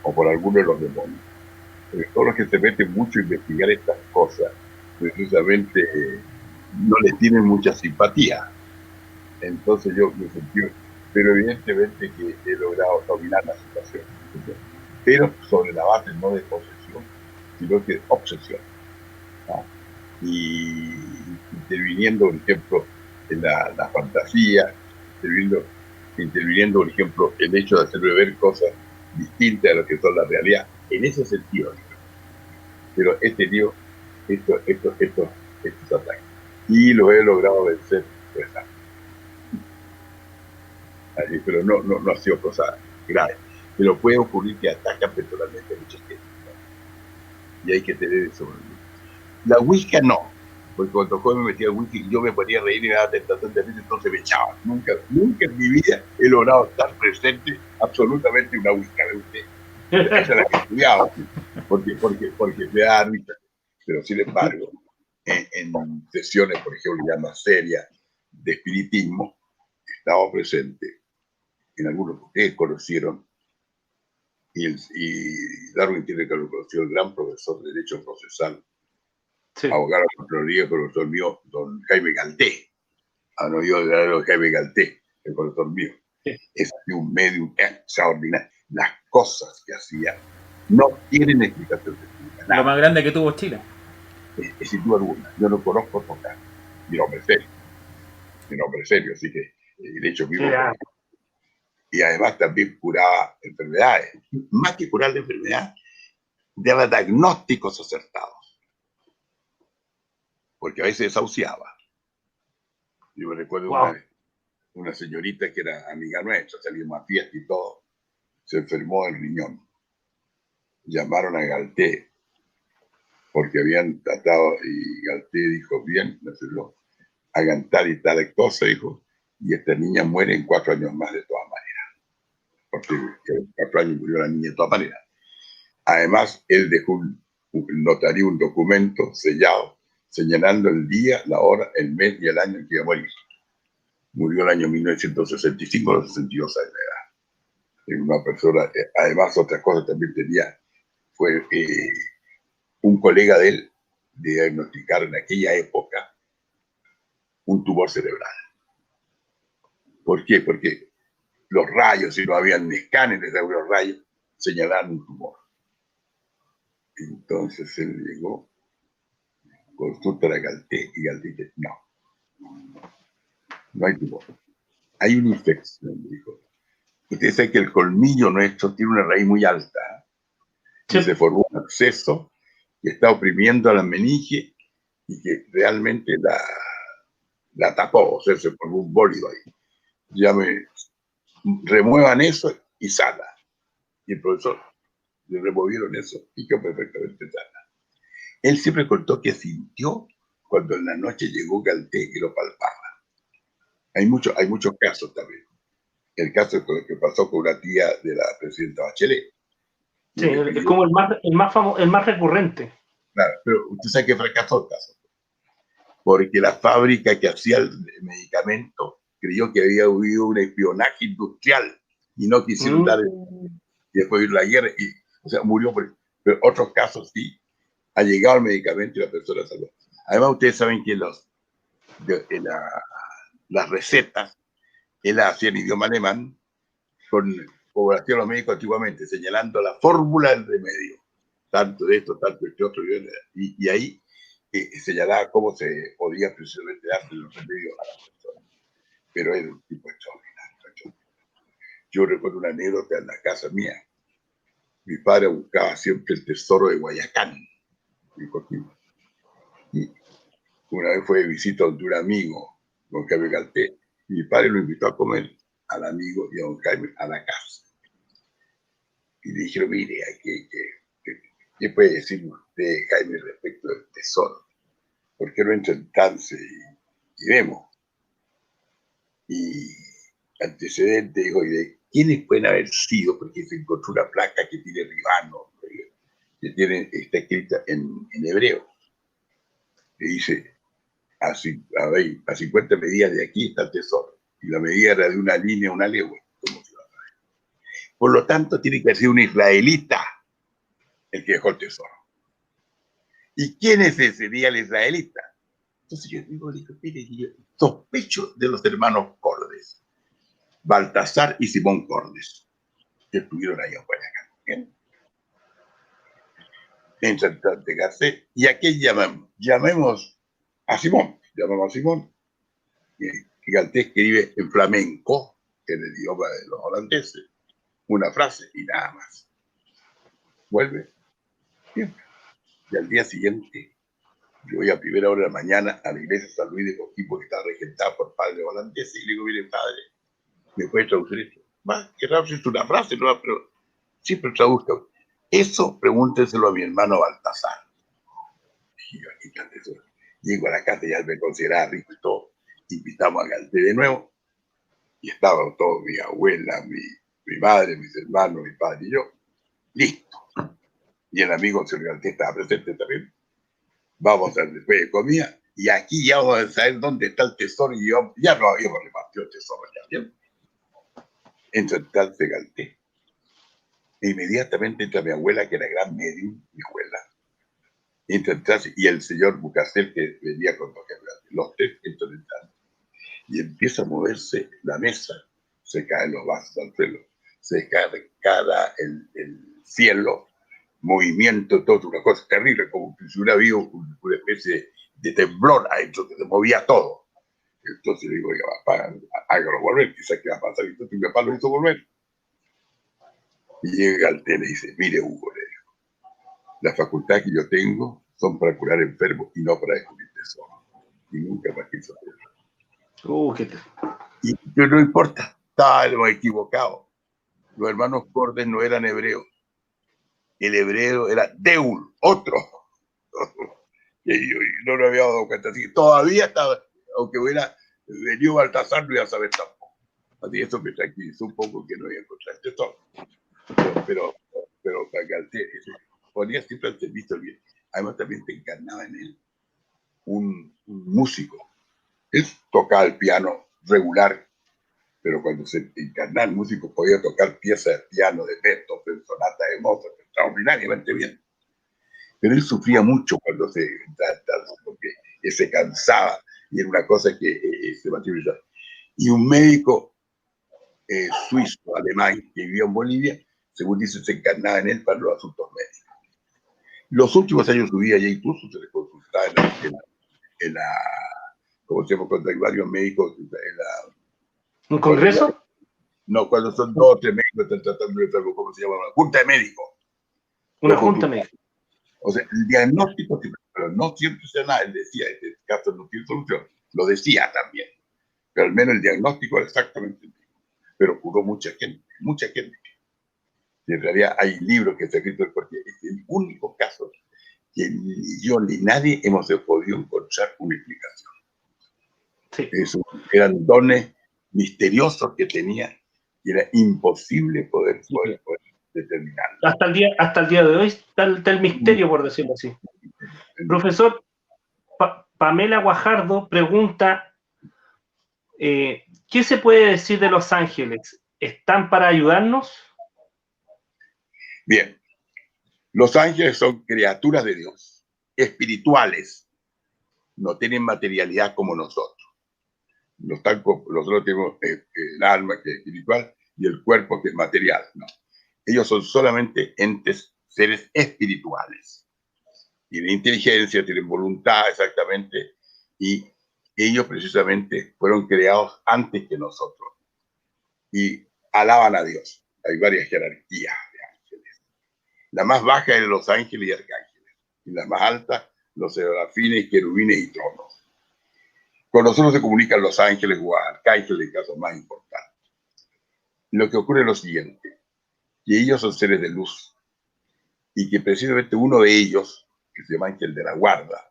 o por alguno de los demonios. Porque todos los que se meten mucho a investigar estas cosas, precisamente no les tienen mucha simpatía. Entonces yo me sentí, pero evidentemente que he logrado dominar la situación. Pero sobre la base no de posesión, sino que de obsesión. ¿No? Y interviniendo, por ejemplo, en la fantasía, interviniendo, por ejemplo, el hecho de hacerme ver cosas distintas a lo que son la realidad. En ese sentido, pero he tenido estos ataques y los he logrado vencer. Así, pero no ha sido cosa grave. Pero puede ocurrir que atacan personalmente a mucha gente, ¿no? Y hay que tener eso. La Wicca no, porque cuando joven me metía al Wicca y yo me ponía a reír y me daba tentación de risa, entonces me echaban. Nunca en mi vida he logrado estar presente absolutamente en una Wicca de usted. Esa es la que he estudiado, porque me da risa. Pero sin embargo, en sesiones, por ejemplo, ya más serias de espiritismo, estaba presente en algunos que ustedes conocieron, y Darwin tiene que haber conocido el gran profesor de Derecho Procesal, abogado de la Contraloría, profesor mío, don Jaime Galté. No, yo don Jaime Galté, el profesor mío. Es un medium extraordinario. Las cosas que hacía No tienen explicación científica, Lo nada. más grande que tuvo Chile. Sin duda alguna. Yo no conozco otro caso. Mi nombre es serio, así que de hecho vivo con Era, él. Y además también curaba enfermedades. Más que curar la enfermedad, daba diagnósticos acertados, porque a veces desahuciaba. Yo me recuerdo wow, una señorita que era amiga nuestra, salimos a fiesta y todo, se enfermó del riñón. Llamaron a Galté, porque habían tratado, y Galté dijo, bien, no sé lo, hagan tal y tal cosa, dijo, y esta niña muere en 4 años más de todas maneras, porque en 4 años murió la niña de todas maneras. Además, él dejó notaría un documento sellado, señalando el día, la hora, el mes y el año en que iba a morir. Murió el año 1965 a los 62 años de edad. Una persona, además, otra cosa también tenía, fue un colega de él de diagnosticar en aquella época un tumor cerebral. ¿Por qué? Porque los rayos, si no habían escáneres de los rayos, señalaban un tumor. Entonces él llegó, consulta a Galté, y Galté dice, no hay tumor. Hay una infección, dijo. Usted sabe que el colmillo nuestro tiene una raíz muy alta y sí, se formó un absceso que está oprimiendo a la meninge y que realmente la tapó, o sea, se formó un bólido ahí. Ya me remuevan eso y sana. Y el profesor le removieron eso y quedó perfectamente sana. Él siempre contó que sintió cuando en la noche llegó Galté y lo palpaba. Hay muchos casos también. El caso que pasó con una tía de la presidenta Bachelet. sí, Le es pidió, como el más recurrente. claro, pero usted sabe que fracasó el caso, porque la fábrica que hacía el medicamento creyó que había habido un espionaje industrial y no quisieron dar, Mm, y después vino la guerra, y, o sea, murió. Pero otros casos sí, ha llegado el medicamento y la persona salvó. Además, ustedes saben que las recetas, él las hacía en idioma alemán, como hacían los médicos antiguamente, señalando la fórmula del remedio, tanto de esto, tanto de este otro, y ahí señalaba cómo se podía precisamente darle los remedios a las personas. Pero era un tipo extraordinario. Yo recuerdo una anécdota en la casa mía. Mi padre buscaba siempre el tesoro de Guayacán, y una vez fue de visita de un amigo, don Jaime Galté, y mi padre lo invitó a comer al amigo y a don Jaime a la casa. Y le dijeron, mire, ¿qué puede decir usted, Jaime, respecto del tesoro? ¿Por qué no entra en trance y vemos? Y antecedente, dijo, ¿y de quiénes pueden haber sido? Porque se encontró una placa que tiene Ribano, que está escrita en hebreo. Y dice, a 50 medidas de aquí está el tesoro. Y la medida era de una línea, una legua. Por lo tanto, tiene que ser un israelita el que dejó el tesoro. ¿Y quién es ese día el israelita? Entonces yo digo, mire, yo sospecho de los hermanos Cordes, Baltasar y Simón Cordes, que estuvieron ahí en Guayacán. En Santante Garcés. ¿Y a quién llamamos? Llamamos a Simón. Y Galté escribe en flamenco, en el idioma de los holandeses, una frase y nada más. Vuelve. Bien. Y al día siguiente, yo voy a primera hora de la mañana a la iglesia de San Luis de Coquimbo, que está regentada por padres holandeses, y le digo, mire, padre, ¿me puede traducir esto? Va, qué raro, es una frase, ¿no? Pero siempre traduzca. Eso pregúntenselo a mi hermano Baltasar. Y yo aquí tanto eso. Llego a la casa y ya me consideraba rico y todo. Invitamos a Galté de nuevo, y estaban todos, mi abuela, mi madre, mis hermanos, mi padre y yo. Listo. Y el amigo señor Galté estaba presente también. Vamos a después de comida, y aquí ya vamos a saber dónde está el tesoro, y yo, ya no habíamos repartido el tesoro, ya bien. Entra el tal de Galté. E inmediatamente entra mi abuela, que era gran medium, mi abuela. Entra atrás, y el señor Bucastel, que venía con los tres entran en trance. Y empieza a moverse la mesa, se caen los vasos al suelo, se cae el cielo, movimiento, todo, una cosa terrible, como si hubiera habido una especie de temblor adentro, que se movía todo. Entonces le digo, ya, papá, hágalo volver, quizás que va a pasar. Entonces mi papá lo hizo volver. Y llega al tele y dice, mire, Hugo, le digo, las facultades que yo tengo son para curar enfermos y no para descubrir tesoros. Y nunca más quiso hacerlo. Y yo no importa, estábamos equivocados. Los hermanos Cordes no eran hebreos. El hebreo era Deul, otro. Y yo no lo había dado cuenta. Así que todavía estaba, aunque hubiera venido Baltasar, no iba a saber tampoco. Así eso me tranquilizó un poco que no iba a encontrar el tesoro. Pero Galtier ponía siempre al servicio del bien. Además también te encarnaba en él un músico. Él tocaba el piano regular, pero cuando se encarnaba el músico podía tocar piezas de piano de Beethoven, sonata de Mozart, extraordinariamente bien. Pero él sufría mucho cuando porque se cansaba y era una cosa que se materializaba. Y un médico suizo, alemán, que vivía en Bolivia, según dice, se encarnaba en él para los asuntos médicos. Los últimos años de su vida ya incluso se le consultaba en la ¿cómo se llama? Cuando hay varios médicos ¿Un congreso? No, cuando son 2 o 3 médicos están tratando de algo, ¿cómo se llama? Una junta de médicos. Una junta médica. O sea, el diagnóstico, pero no siempre se nada. Él decía, este caso no tiene solución. Lo decía también. Pero al menos el diagnóstico era exactamente el mismo. Pero curó mucha gente, mucha gente. Y en realidad hay libros que se han escrito porque es el único caso que ni yo ni nadie hemos podido encontrar una explicación. Sí. Eran dones misteriosos que tenía y era imposible poder determinarlo. Hasta el día de hoy está el misterio, por decirlo así. Profesor, Pamela Guajardo pregunta, ¿qué se puede decir de los ángeles? ¿Están para ayudarnos? Bien, los ángeles son criaturas de Dios, espirituales, no tienen materialidad como nosotros. Nosotros tenemos el alma que es espiritual y el cuerpo que es material. No. Ellos son solamente entes, seres espirituales. Tienen inteligencia, tienen voluntad exactamente, y ellos precisamente fueron creados antes que nosotros. Y alaban a Dios. Hay varias jerarquías de ángeles. La más baja es de los ángeles y arcángeles. Y la más alta, los serafines, querubines y tronos. Con nosotros se comunican los ángeles o arcángeles en casos más importantes. Lo que ocurre es lo siguiente, que ellos son seres de luz y que precisamente uno de ellos, que se llama ángel de la guarda,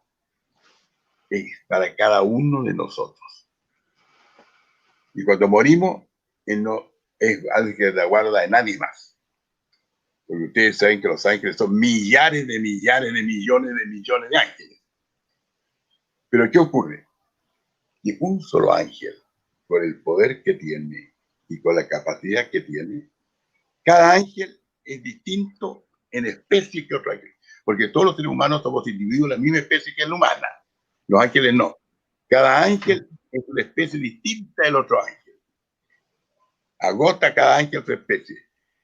es para cada uno de nosotros. Y cuando morimos, él no es ángel de la guarda de nadie más. Porque ustedes saben que los ángeles son millares de millones de ángeles. Pero ¿qué ocurre? Que un solo ángel, con el poder que tiene y con la capacidad que tiene, cada ángel es distinto en especie que otro ángel. Porque todos los seres humanos somos individuos de la misma especie que la humana. Los ángeles no. Cada ángel es una especie distinta del otro ángel. Agota cada ángel su especie.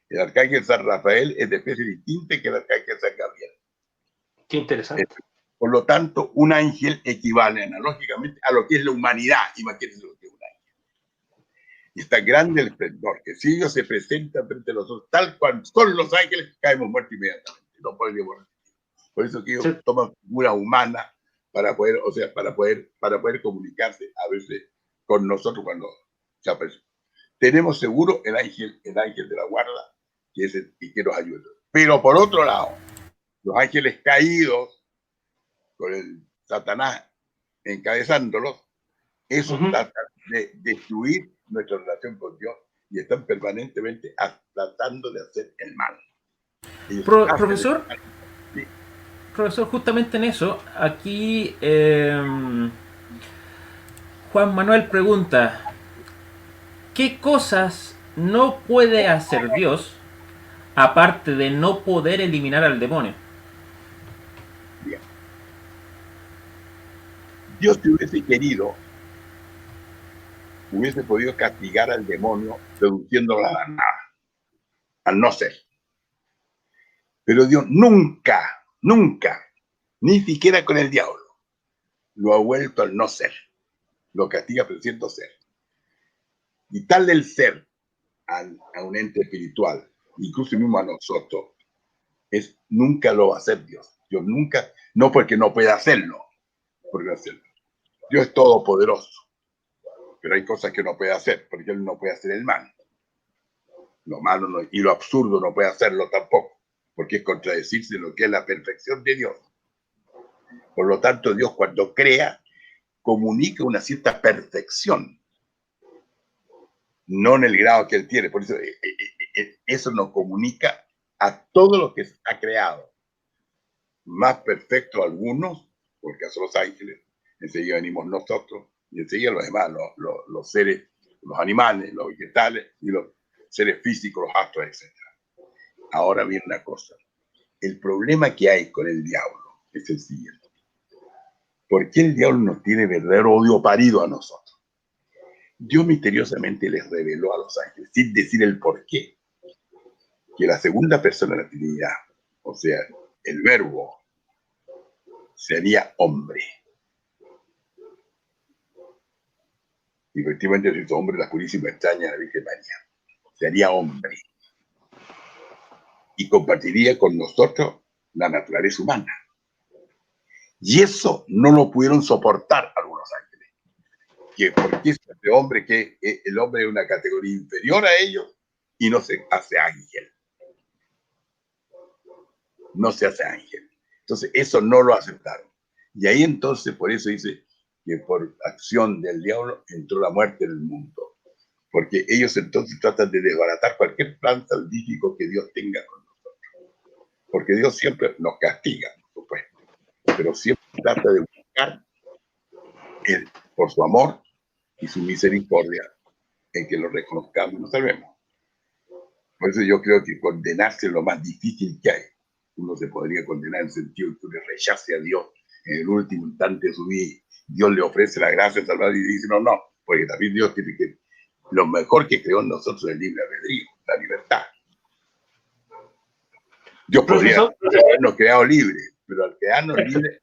El arcángel San Rafael es de especie distinta que el arcángel San Gabriel. Qué interesante. Por lo tanto, un ángel equivale analógicamente a lo que es la humanidad. Imagínense lo que es un ángel. Y está grande el esplendor, que si ellos se presentan frente a nosotros, tal cual son los ángeles, caemos muertos inmediatamente. No podríamos resistir. Por eso que ellos toman figura humana para poder, o sea, para poder comunicarse a veces con nosotros cuando se aparece. Tenemos seguro el ángel de la guarda, que es el que nos ayuda. Pero por otro lado, los ángeles caídos, con el Satanás encabezándolos, esos tratan de destruir nuestra relación con Dios y están permanentemente tratando de hacer el mal. Profesor, sí. Profesor, justamente en eso, aquí Juan Manuel pregunta, ¿qué cosas no puede hacer Dios aparte de no poder eliminar al demonio? Bien. Dios, si hubiese querido, hubiese podido castigar al demonio reduciéndolo a la nada, al no ser. Pero Dios nunca, nunca, ni siquiera con el diablo, lo ha vuelto al no ser. Lo castiga pero siendo ser. Y tal del ser a un ente espiritual, incluso mismo a nosotros, nunca lo va a hacer Dios. Dios nunca, no porque no pueda hacerlo, porque hacerlo. Dios es todopoderoso, pero hay cosas que no puede hacer, porque Él no puede hacer el mal. Lo malo no, y lo absurdo no puede hacerlo tampoco, porque es contradecirse lo que es la perfección de Dios. Por lo tanto, Dios cuando crea, comunica una cierta perfección, no en el grado que Él tiene. Por eso eso nos comunica a todo lo que ha creado. Más perfecto algunos, por el caso de los ángeles, enseguida venimos nosotros, y enseguida los demás, los seres, los animales, los vegetales, y los seres físicos, los astros, etc. Ahora viene una cosa. El problema que hay con el diablo es el siguiente. ¿Por qué el diablo nos tiene verdadero odio parido a nosotros? Dios misteriosamente les reveló a los ángeles, sin decir el por qué, que la segunda persona de la Trinidad, o sea, el Verbo, sería hombre. Y efectivamente se hizo hombre la purísima extraña de la Virgen María. Sería hombre. Y compartiría con nosotros la naturaleza humana. Y eso no lo pudieron soportar algunos ángeles. Porque es de hombre, que el hombre es una categoría inferior a ellos y no se hace ángel. No se hace ángel. Entonces, eso no lo aceptaron. Y ahí entonces, por eso dice que por acción del diablo entró la muerte en el mundo. Porque ellos entonces tratan de desbaratar cualquier plan salvífico que Dios tenga con nosotros. Porque Dios siempre nos castiga, por supuesto. Pero siempre trata de buscar por su amor y su misericordia en que lo reconozcamos y nos salvemos. Por eso yo creo que condenarse es lo más difícil que hay. Uno se podría condenar en el sentido de que uno rechace a Dios en el último instante de su vida. Dios le ofrece la gracia de salvar y dice no, porque también Dios tiene que... Lo mejor que creó en nosotros es el libre albedrío, la libertad. Dios podría habernos creado libres, pero al crearnos libres,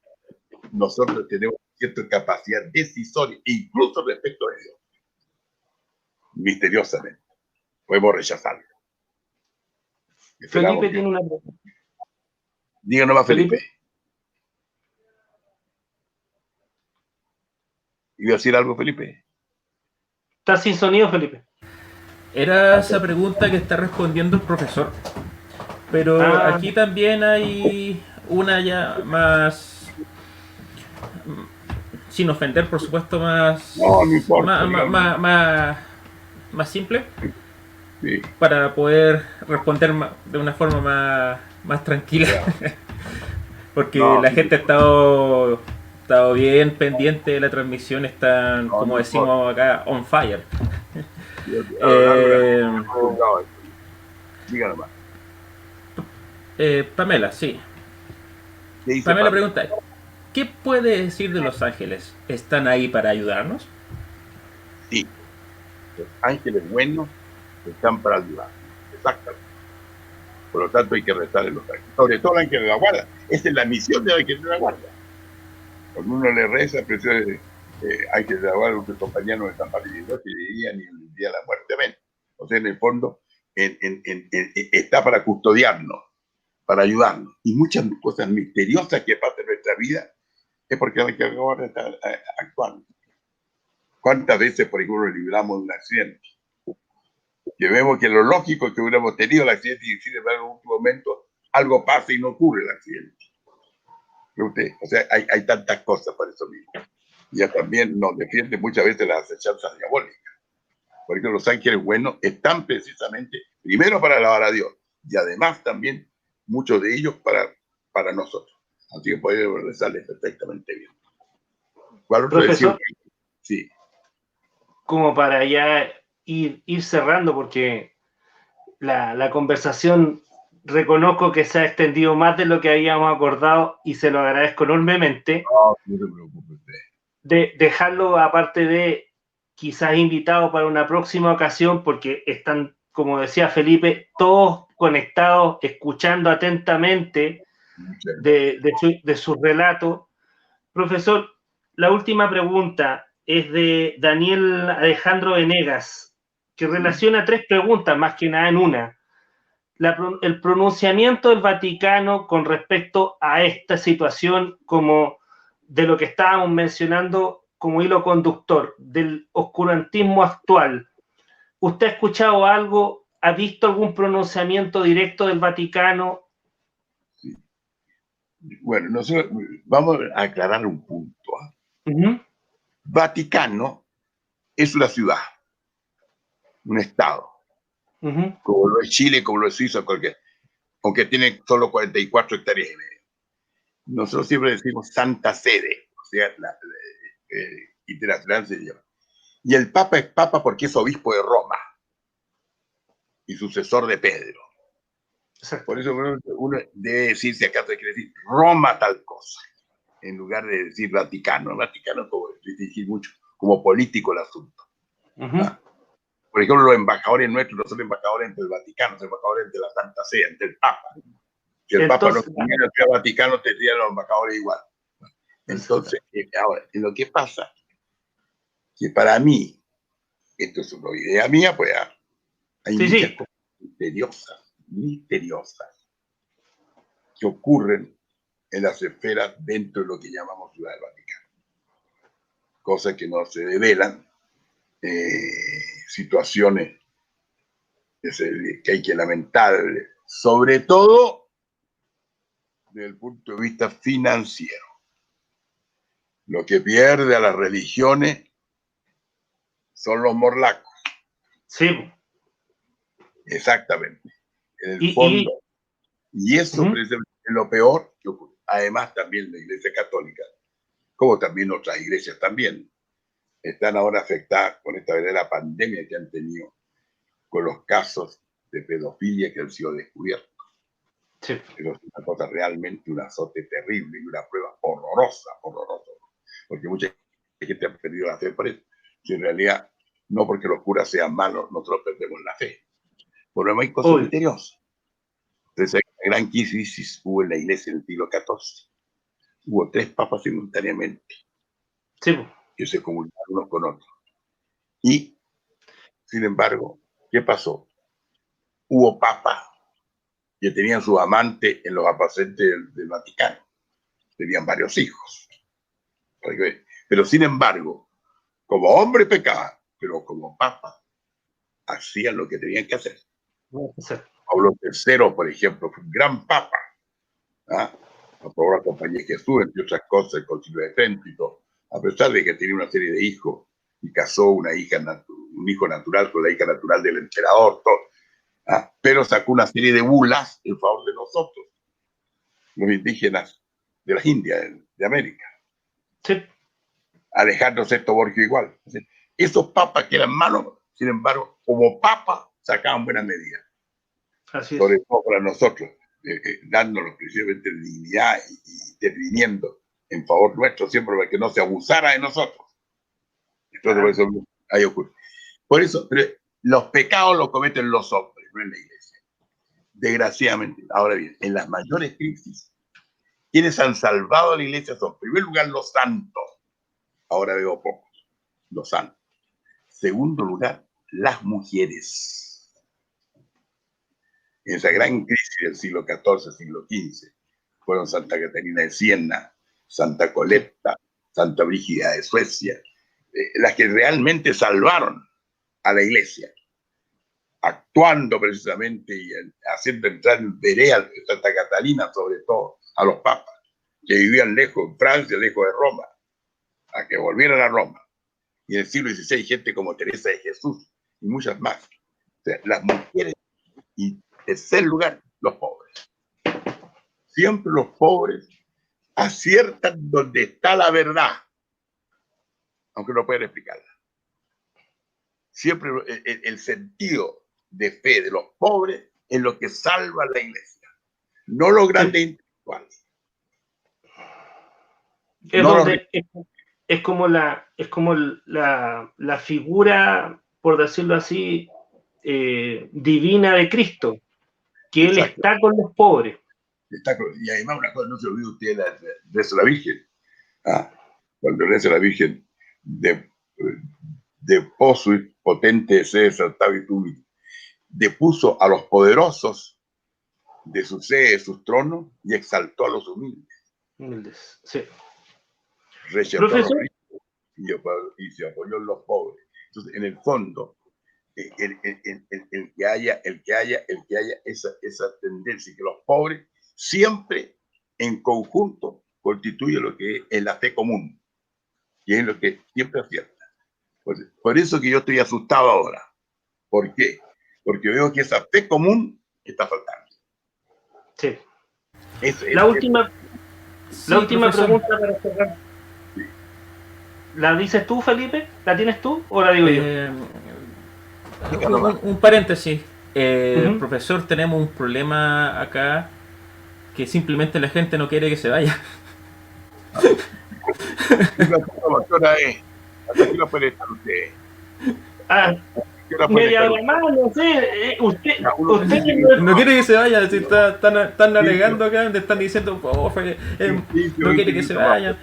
nosotros tenemos cierta capacidad decisoria, incluso respecto a Dios. Misteriosamente. Podemos rechazarlo. Felipe tiene una pregunta. Díganos más, Felipe. ¿Iba a decir algo, Felipe? ¿Estás sin sonido, Felipe? Era esa pregunta que está respondiendo el profesor. Pero aquí también hay una ya más... Sin ofender, por supuesto, más... No importa. Más simple. Sí. Para poder responder de una forma más tranquila. Porque la gente ha estado bien pendiente de la transmisión, están, como decimos acá, on fire. Dígalo más. Pamela, sí. Pamela pregunta, ¿qué puede decir de los ángeles? ¿Están ahí para ayudarnos? Sí. Los ángeles buenos están para ayudarnos. Exactamente. Por lo tanto, hay que rezar en los ángeles. Sobre todo el ángel de la guarda. Esa es la misión del ángel de la guarda. Cuando uno le reza, ángel de la guarda, nuestros compañeros no están para vivir y dirían ni el día de la muerte. Amén. O sea, en el fondo, está para custodiarnos, para ayudarnos. Y muchas cosas misteriosas que pasan en nuestra vida es porque el ángel de la guarda está actuando. ¿Cuántas veces, por ejemplo, nos libramos de un accidente? Que vemos que lo lógico es que hubiéramos tenido el accidente y sin embargo en un último momento algo pasa y no ocurre el accidente. O sea, hay tantas cosas por eso mismo. Ya también nos defiende muchas veces las acechanzas diabólicas. Por ejemplo, los ángeles buenos están precisamente, primero para alabar a Dios, y además también muchos de ellos para nosotros. Así que podemos rezarles perfectamente bien. ¿Cuál otro Profesor, sí. Como para ya ir cerrando, porque la conversación reconozco que se ha extendido más de lo que habíamos acordado y se lo agradezco enormemente. No se preocupe usted. De dejarlo, aparte de quizás invitado para una próxima ocasión, porque están, como decía Felipe, todos conectados, escuchando atentamente de su relato. Profesor, la última pregunta es de Daniel Alejandro Venegas, que relaciona tres preguntas más que nada en una. El pronunciamiento del Vaticano con respecto a esta situación, como de lo que estábamos mencionando como hilo conductor, del oscurantismo actual. ¿Usted ha escuchado algo? ¿Ha visto algún pronunciamiento directo del Vaticano? Sí. Bueno, nosotros vamos a aclarar un punto. Vaticano es una ciudad, un estado, como lo es Chile, como lo es Suiza, aunque tiene solo 44 hectáreas y media. Nosotros siempre decimos Santa Sede, o sea, internacional se llama. Y el Papa es Papa porque es obispo de Roma y sucesor de Pedro. Por eso uno debe decir, si acaso quiere decir Roma tal cosa, en lugar de decir Vaticano. Vaticano como distinguir mucho, como político el asunto. Por ejemplo, los embajadores nuestros no son embajadores entre el Vaticano, son embajadores entre la Santa Sede, entre el Papa. Si el Papa no estuviera en el Vaticano, tendrían los embajadores igual. Entonces, ahora, lo que pasa, que para mí, esto es una idea mía, pues hay muchas cosas misteriosas, que ocurren en las esferas dentro de lo que llamamos Ciudad del Vaticano. Cosas que no se develan, situaciones que hay que lamentar, sobre todo desde el punto de vista financiero. Lo que pierde a las religiones son los morlacos. Sí. Exactamente. En el fondo. Y eso es lo peor que ocurre. Además, también la Iglesia Católica, como también otras iglesias también, están ahora afectadas con esta verdadera pandemia que han tenido con los casos de pedofilia que han sido descubiertos. Sí. Pero es una cosa realmente, un azote terrible y una prueba horrorosa. Porque mucha gente ha perdido la fe por eso. Si en realidad, no porque los curas sean malos, nosotros perdemos la fe. Por lo demás hay cosas misteriosas. Entonces, la gran crisis hubo en la iglesia en el siglo XIV. Hubo 3 papas simultáneamente. Sí. Que se comunicaron unos con otros. Y, sin embargo, ¿qué pasó? Hubo papas que tenían sus amantes en los apacentes del Vaticano. Tenían varios hijos. Pero, sin embargo, como hombre pecaban, pero como papa hacían lo que tenían que hacer. Pablo III, por ejemplo, fue un gran papa. Aprobó la Compañía de Jesús, entre otras cosas, el Concilio de Trento y todo. A pesar de que tenía una serie de hijos y casó un hijo natural con la hija natural del emperador, todo. Pero sacó una serie de bulas en favor de nosotros, los indígenas de las Indias, de América. Sí. Alejandro VI Borgia igual. Esos papas que eran malos, sin embargo, como papas, sacaban buenas medidas. Así sobre todo para nosotros, dándonos precisamente dignidad y interviniendo en favor nuestro siempre para que no se abusara de nosotros. Entonces, por eso ahí ocurre. Por eso, los pecados los cometen los hombres, no en la iglesia. Desgraciadamente. Ahora bien, en las mayores crisis, quienes han salvado a la iglesia son, en primer lugar, los santos. Ahora veo pocos, los santos. Segundo lugar, las mujeres. En esa gran crisis del siglo XIV, siglo XV, fueron Santa Catarina de Siena, Santa Coletta, Santa Brígida de Suecia, las que realmente salvaron a la iglesia, actuando precisamente y haciendo entrar en vereda Santa Catalina, sobre todo, a los papas, que vivían lejos, en Francia, lejos de Roma, a que volvieran a Roma. Y en el siglo XVI, gente como Teresa de Jesús y muchas más. O sea, las mujeres y, en tercer lugar, los pobres. Siempre los pobres aciertan donde está la verdad, aunque no puedan explicarla. Siempre el sentido de fe de los pobres es lo que salva a la iglesia, no los grandes intelectuales. Es como la figura, por decirlo así, divina de Cristo. que Él está con los pobres. Y además una cosa, no se olvide usted de la Virgen. Cuando reza la Virgen, de pozo y potente se exaltaba y tú, depuso a los poderosos de su sede, de sus tronos, y exaltó a los humildes. Sí. Rechazó a los ricos y se apoyó en los pobres. Entonces, en el fondo, el que haya esa tendencia, que los pobres siempre en conjunto constituye lo que es la fe común, que es lo que siempre acierta. Por eso que yo estoy asustado ahora. ¿Por qué? Porque veo que esa fe común está faltando. Sí. La última pregunta para cerrar. Sí. ¿La dices tú, Felipe? ¿La tienes tú o la digo yo? Un paréntesis. Profesor, tenemos un problema acá, que simplemente la gente no quiere que se vaya. Media hora más, no sé. Usted no quiere que se vaya. Si están alegando acá, le están diciendo, no quiere que se vaya.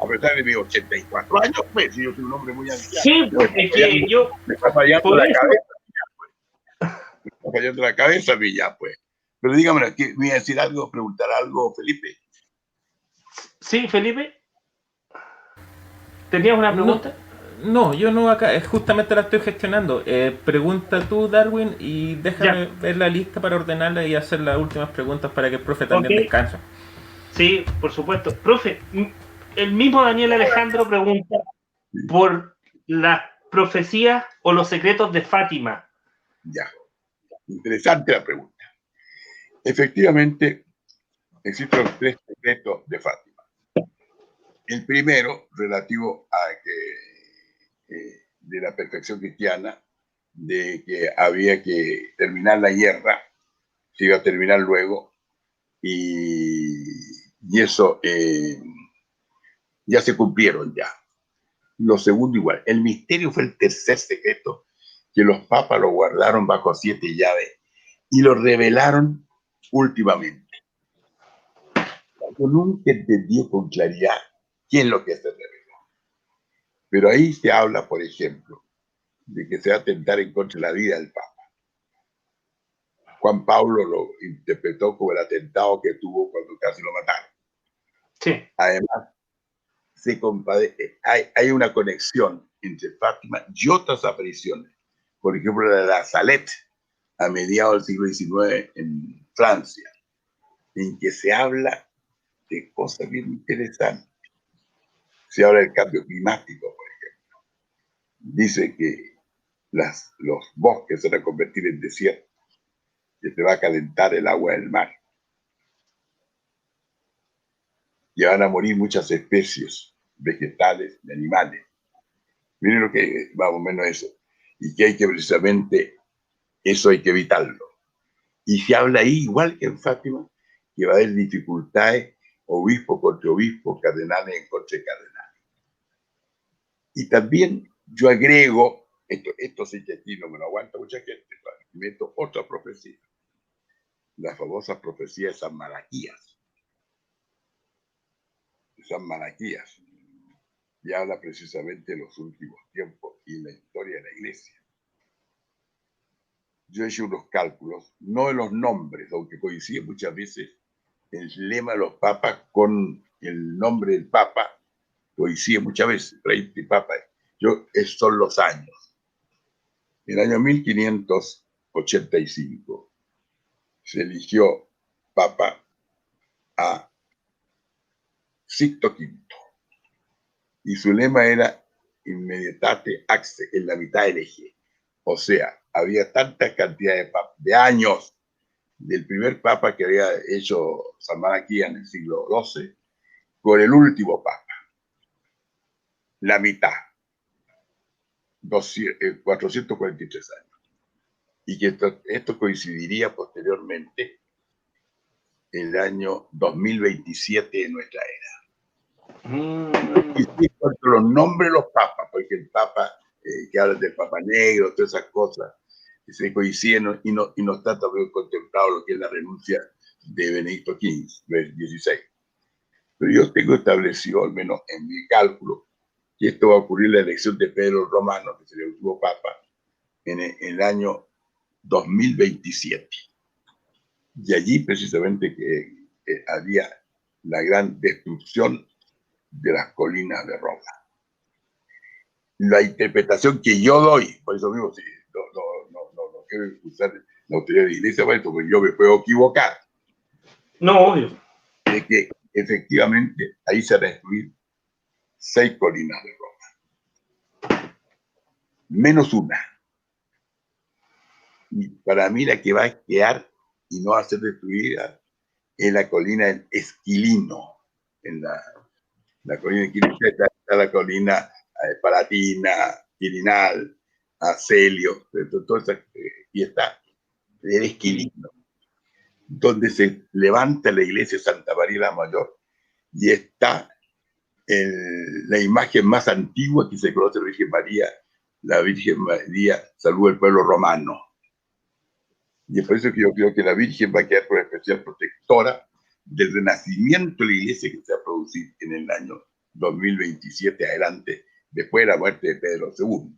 A pesar de mis 84 años, pues, si yo soy un hombre muy anciano. Sí, pues, es que yo... Me está fallando la cabeza, pues. Me está fallando la cabeza, ya, pues. Pero dígame, ¿me iba a decir algo, preguntar algo, Felipe? Sí, Felipe. ¿Tenías una pregunta? No, yo no acá, justamente la estoy gestionando. Pregunta tú, Darwin, y déjame ver la lista para ordenarla y hacer las últimas preguntas para que el profe también descanse. Sí, por supuesto. Profe, el mismo Daniel Alejandro pregunta por las profecías o los secretos de Fátima. Ya, interesante la pregunta. Efectivamente, existen los 3 secretos de Fátima. El primero, relativo a que de la perfección cristiana, de que había que terminar la guerra, se iba a terminar luego, y eso ya se cumplieron ya. Lo segundo igual, el misterio fue el tercer secreto, que los papas lo guardaron bajo 7 llaves y lo revelaron últimamente. Yo nunca entendí con claridad qué es lo que se reveló. Pero ahí se habla, por ejemplo, de que se va a atentar en contra de la vida del Papa. Juan Pablo lo interpretó como el atentado que tuvo cuando casi lo mataron. Sí. Además, hay una conexión entre Fátima y otras apariciones. Por ejemplo, la de la Salette, a mediados del siglo XIX en Francia, en que se habla de cosas bien interesantes. Se habla del cambio climático, por ejemplo. Dice que los bosques se van a convertir en desiertos, que se va a calentar el agua del mar. Y van a morir muchas especies vegetales y animales. Miren lo que más o menos eso. Y que hay que precisamente, eso hay que evitarlo. Y se habla ahí, igual que en Fátima, que va a haber dificultades, obispo contra obispo, cardenales en contra de cardenales. Y también yo agrego, esto sí que aquí no me lo aguanta mucha gente, meto otra profecía, la famosa profecía de San Malaquías. San Malaquías, y habla precisamente de los últimos tiempos y la historia de la iglesia. Yo he hecho unos cálculos, no de los nombres, aunque coincide muchas veces el lema de los papas con el nombre del papa, coincide muchas veces, rey y papa. Son los años. En el año 1585 se eligió papa a Sixto V. Y su lema era inmediatate axe, en la mitad del eje. O sea, había tanta cantidad de años del primer papa que había hecho San Malaquías en el siglo XII con el último papa. La mitad. 443 años. Y que esto coincidiría posteriormente en el año 2027 de nuestra era. Y sí, los nombres de los papas, porque el papa que habla del Papa Negro, todas esas cosas, se coinciden y no está todavía contemplado lo que es la renuncia de Benedicto XVI. Pero yo tengo establecido, al menos en mi cálculo, que esto va a ocurrir en la elección de Pedro Romano, que sería el último papa, en el año 2027. Y allí precisamente que había la gran destrucción de las colinas de Roma. La interpretación que yo doy, por eso mismo, sí, no quiero usar la autoridad de la iglesia para esto, porque yo me puedo equivocar. No, obvio. De que efectivamente ahí se van a destruir 6 colinas de Roma. Menos una. Y para mí la que va a quedar y no va a ser destruida es la colina del Esquilino. En la colina de Esquilino está la colina Palatina, Quirinal, Celio, toda esa, y está el Esquilino, donde se levanta la iglesia de Santa María la Mayor y está la imagen más antigua que se conoce de la Virgen María saluda al pueblo romano. Y es por eso que yo creo que la Virgen va a quedar como especial protectora del renacimiento de la iglesia que se va a producir en el año 2027 adelante, después de la muerte de Pedro II.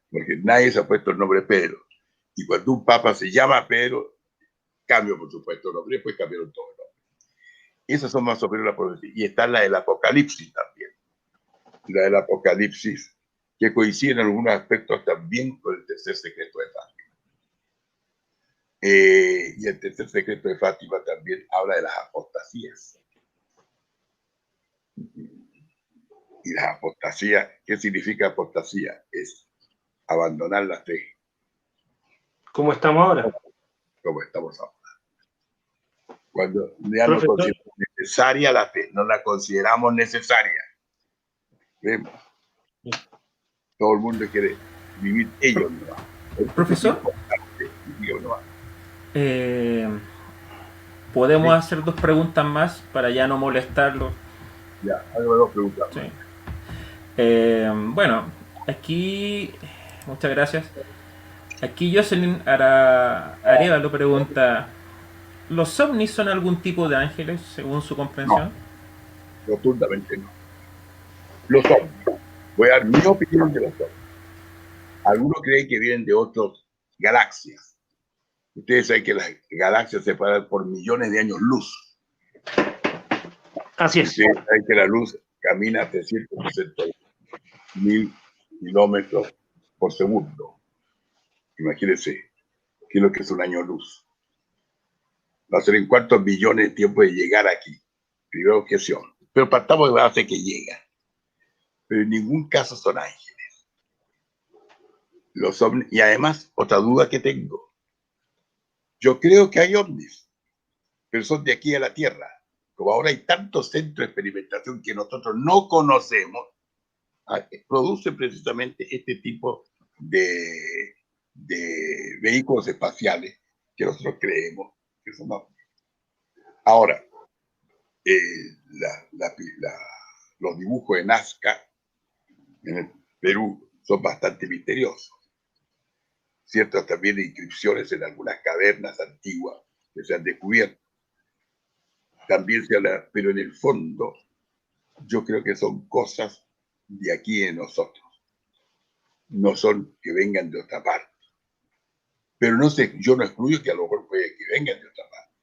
Porque nadie se ha puesto el nombre Pedro. Y cuando un papa se llama Pedro, cambia por supuesto el nombre, después cambiaron todo el nombre. Esas son más o menos las profecías. Y está la del Apocalipsis también. La del Apocalipsis, que coincide en algunos aspectos también con el tercer secreto de Fátima. Y el tercer secreto de Fátima también habla de las apostasías. Y las apostasías, ¿qué significa apostasía? Es abandonar la fe. ¿Cómo estamos ahora? Como estamos ahora. Cuando ya no consideramos necesaria la fe, no la consideramos necesaria. ¿Vemos? Todo el mundo quiere vivir ellos, ¿no? Profesor, podemos hacer 2 preguntas más para ya no molestarlo. Ya, hágame 2 preguntas. Sí. Bueno, aquí, muchas gracias. Aquí Jocelyn Arevalo pregunta: ¿los ovnis son algún tipo de ángeles según su comprensión? No, rotundamente no. Los ovnis. Voy a dar mi opinión de los ovnis. Algunos creen que vienen de otras galaxias. Ustedes saben que las galaxias se separan por millones de años luz. Así es. Ustedes saben que la luz camina a 360.000 kilómetros por segundo. Imagínense qué es lo que es un año luz. Va a ser en cuántos millones de tiempo de llegar aquí. Primera objeción. Pero partamos de base que llega. Pero en ningún caso son ángeles. Los ovnis, y además, otra duda que tengo. Yo creo que hay ovnis, pero son de aquí a la Tierra. Como ahora hay tantos centros de experimentación que nosotros no conocemos, produce precisamente este tipo de vehículos espaciales que nosotros creemos que son ovnis. Ahora, los dibujos de Nazca en el Perú son bastante misteriosos. Ciertas también inscripciones en algunas cavernas antiguas que se han descubierto. También se habla, pero en el fondo yo creo que son cosas de aquí en nosotros. No son que vengan de otra parte. Pero no sé, yo no excluyo que a lo mejor puede que vengan de otra parte.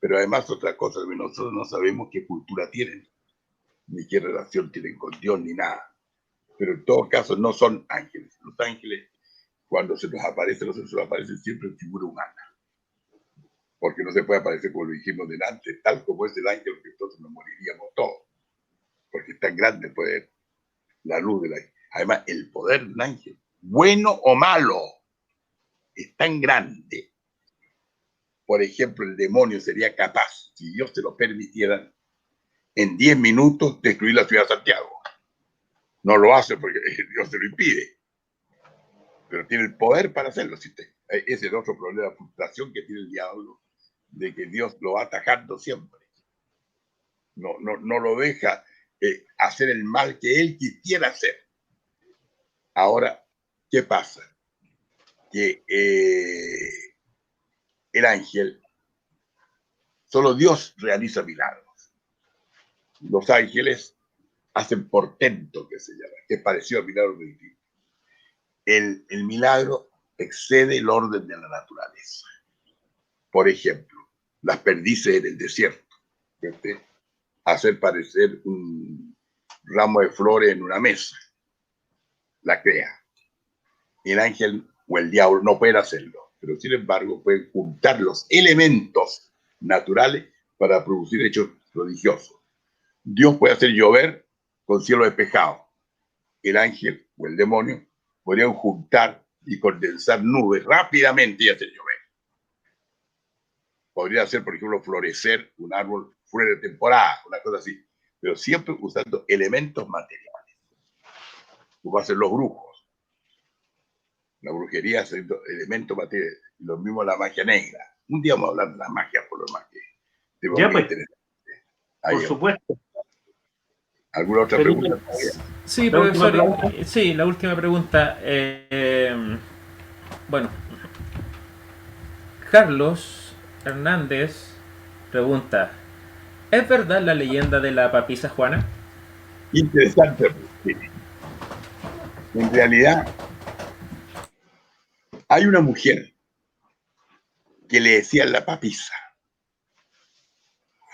Pero además otra cosa, nosotros no sabemos qué cultura tienen, ni qué relación tienen con Dios, ni nada. Pero en todo caso no son ángeles. Los ángeles, cuando se nos aparecen, se nos aparecen siempre en figura humana. Porque no se puede aparecer, como lo dijimos delante, tal como es el ángel, que entonces nos moriríamos todos. Porque es tan grande el poder, la luz del ángel. Además, el poder del ángel, bueno o malo, es tan grande. Por ejemplo, el demonio sería capaz, si Dios se lo permitiera, en 10 minutos destruir la ciudad de Santiago. No lo hace porque Dios se lo impide. Pero tiene el poder para hacerlo. Ese es el otro problema, la frustración que tiene el diablo, de que Dios lo va atajando siempre. No lo deja hacer el mal que él quisiera hacer. Ahora, ¿qué pasa? que el ángel, solo Dios realiza milagros. Los ángeles hacen portento, que se llama, que es parecido al milagro divino. El milagro excede el orden de la naturaleza. Por ejemplo, las perdices en el desierto, ¿sí? Hacer parecer un ramo de flores en una mesa, la crea. El ángel o el diablo no pueden hacerlo, pero sin embargo pueden juntar los elementos naturales para producir hechos prodigiosos. Dios puede hacer llover con cielo despejado. El ángel o el demonio podrían juntar y condensar nubes rápidamente y hacer llover. Podría hacer, por ejemplo, florecer un árbol fuera de temporada, una cosa así, pero siempre usando elementos materiales. Como hacen los brujos. La brujería haciendo elementos materiales, lo mismo la magia negra. Un día vamos a hablar de la magia, por lo más que tema ya muy pues, interesante. por supuesto. ¿Alguna otra Felipe, pregunta? Sí, la última profesor. pregunta. Sí, la última pregunta. Bueno, Carlos Hernández pregunta: ¿es verdad la leyenda de la papisa Juana? Interesante. En realidad, hay una mujer que le decían la papisa.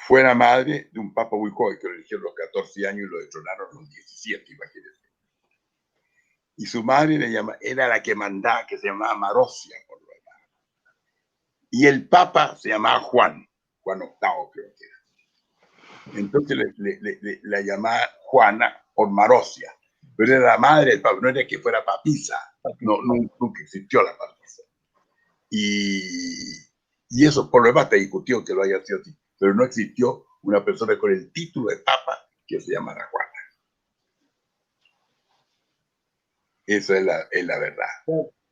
Fue la madre de un papa muy joven, que lo eligieron a los 14 años y lo destronaron a los 17, imagínense. Y su madre era la que mandaba, que se llamaba Marosia, por lo demás. Y el papa se llamaba Juan VIII, creo que era. Entonces la llamaba Juana por Marosia, pero era la madre del papa, no era que fuera papisa, no, nunca existió la papisa. Y eso, por lo demás, te discutió que lo haya sido así, pero no existió una persona con el título de papa que se llamara Juana. Esa es la verdad.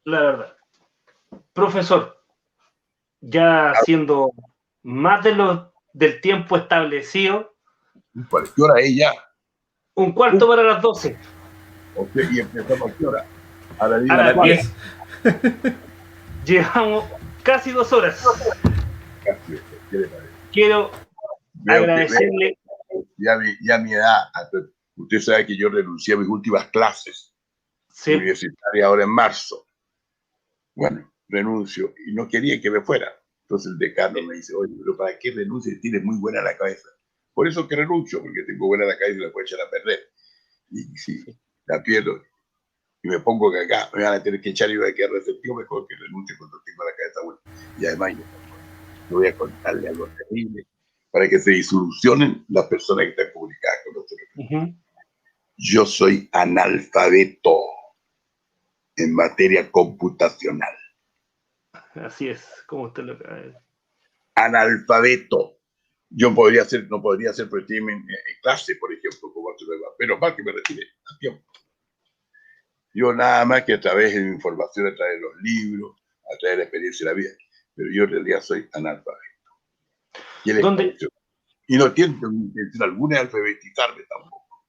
La verdad. Profesor, ya siendo más del tiempo establecido, ¿Qué hora es ya? 1/4 para las 12. Ok, y empezamos a qué hora. A las 10. Llevamos casi 2 horas. Casi, ¿qué le parece? Quiero agradecerle. Ya mi edad, usted sabe que yo renuncié a mis últimas clases universitarias ahora en marzo. Bueno, renuncio y no quería que me fuera. Entonces el decano me dice: oye, pero ¿para qué renuncies? Tienes muy buena la cabeza. Por eso que renuncio, porque tengo buena la cabeza y la puedo echar a perder. Y si la pierdo y me pongo que acá me van a tener que echar y voy a quedar receptivo, mejor que renuncie cuando tengo la cabeza buena. Y además yo voy a contarle algo terrible para que se disolucionen las personas que están comunicadas con nosotros. Yo soy analfabeto en materia computacional. Así es, como usted lo acaba de decir. Analfabeto. Yo no podría hacer en clase, por ejemplo, como otro demás, pero más que me retire a tiempo. Yo nada más que a través de mi información, a través de los libros, a través de la experiencia de la vida, pero yo en realidad soy analfabeto. Y no tiene intención alguna de alfabetizarme tampoco.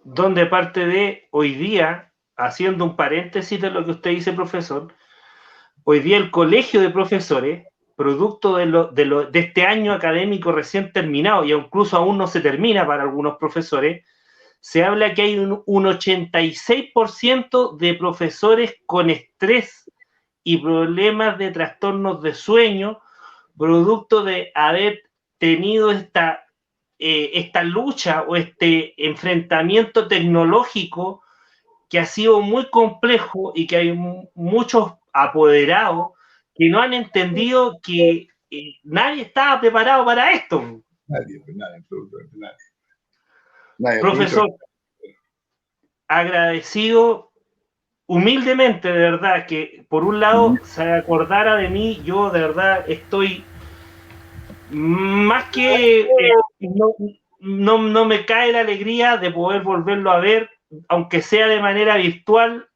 Donde parte de hoy día, haciendo un paréntesis de lo que usted dice, profesor, hoy día el colegio de profesores, producto de este año académico recién terminado, y incluso aún no se termina para algunos profesores, se habla que hay un 86% de profesores con estrés y problemas de trastornos de sueño, producto de haber tenido esta lucha o este enfrentamiento tecnológico que ha sido muy complejo y que hay muchos apoderados que no han entendido que nadie estaba preparado para esto. Nadie. Profesor, agradecido humildemente, de verdad, que por un lado se acordara de mí. Yo de verdad estoy más que no me cae la alegría de poder volverlo a ver, aunque sea de manera virtual.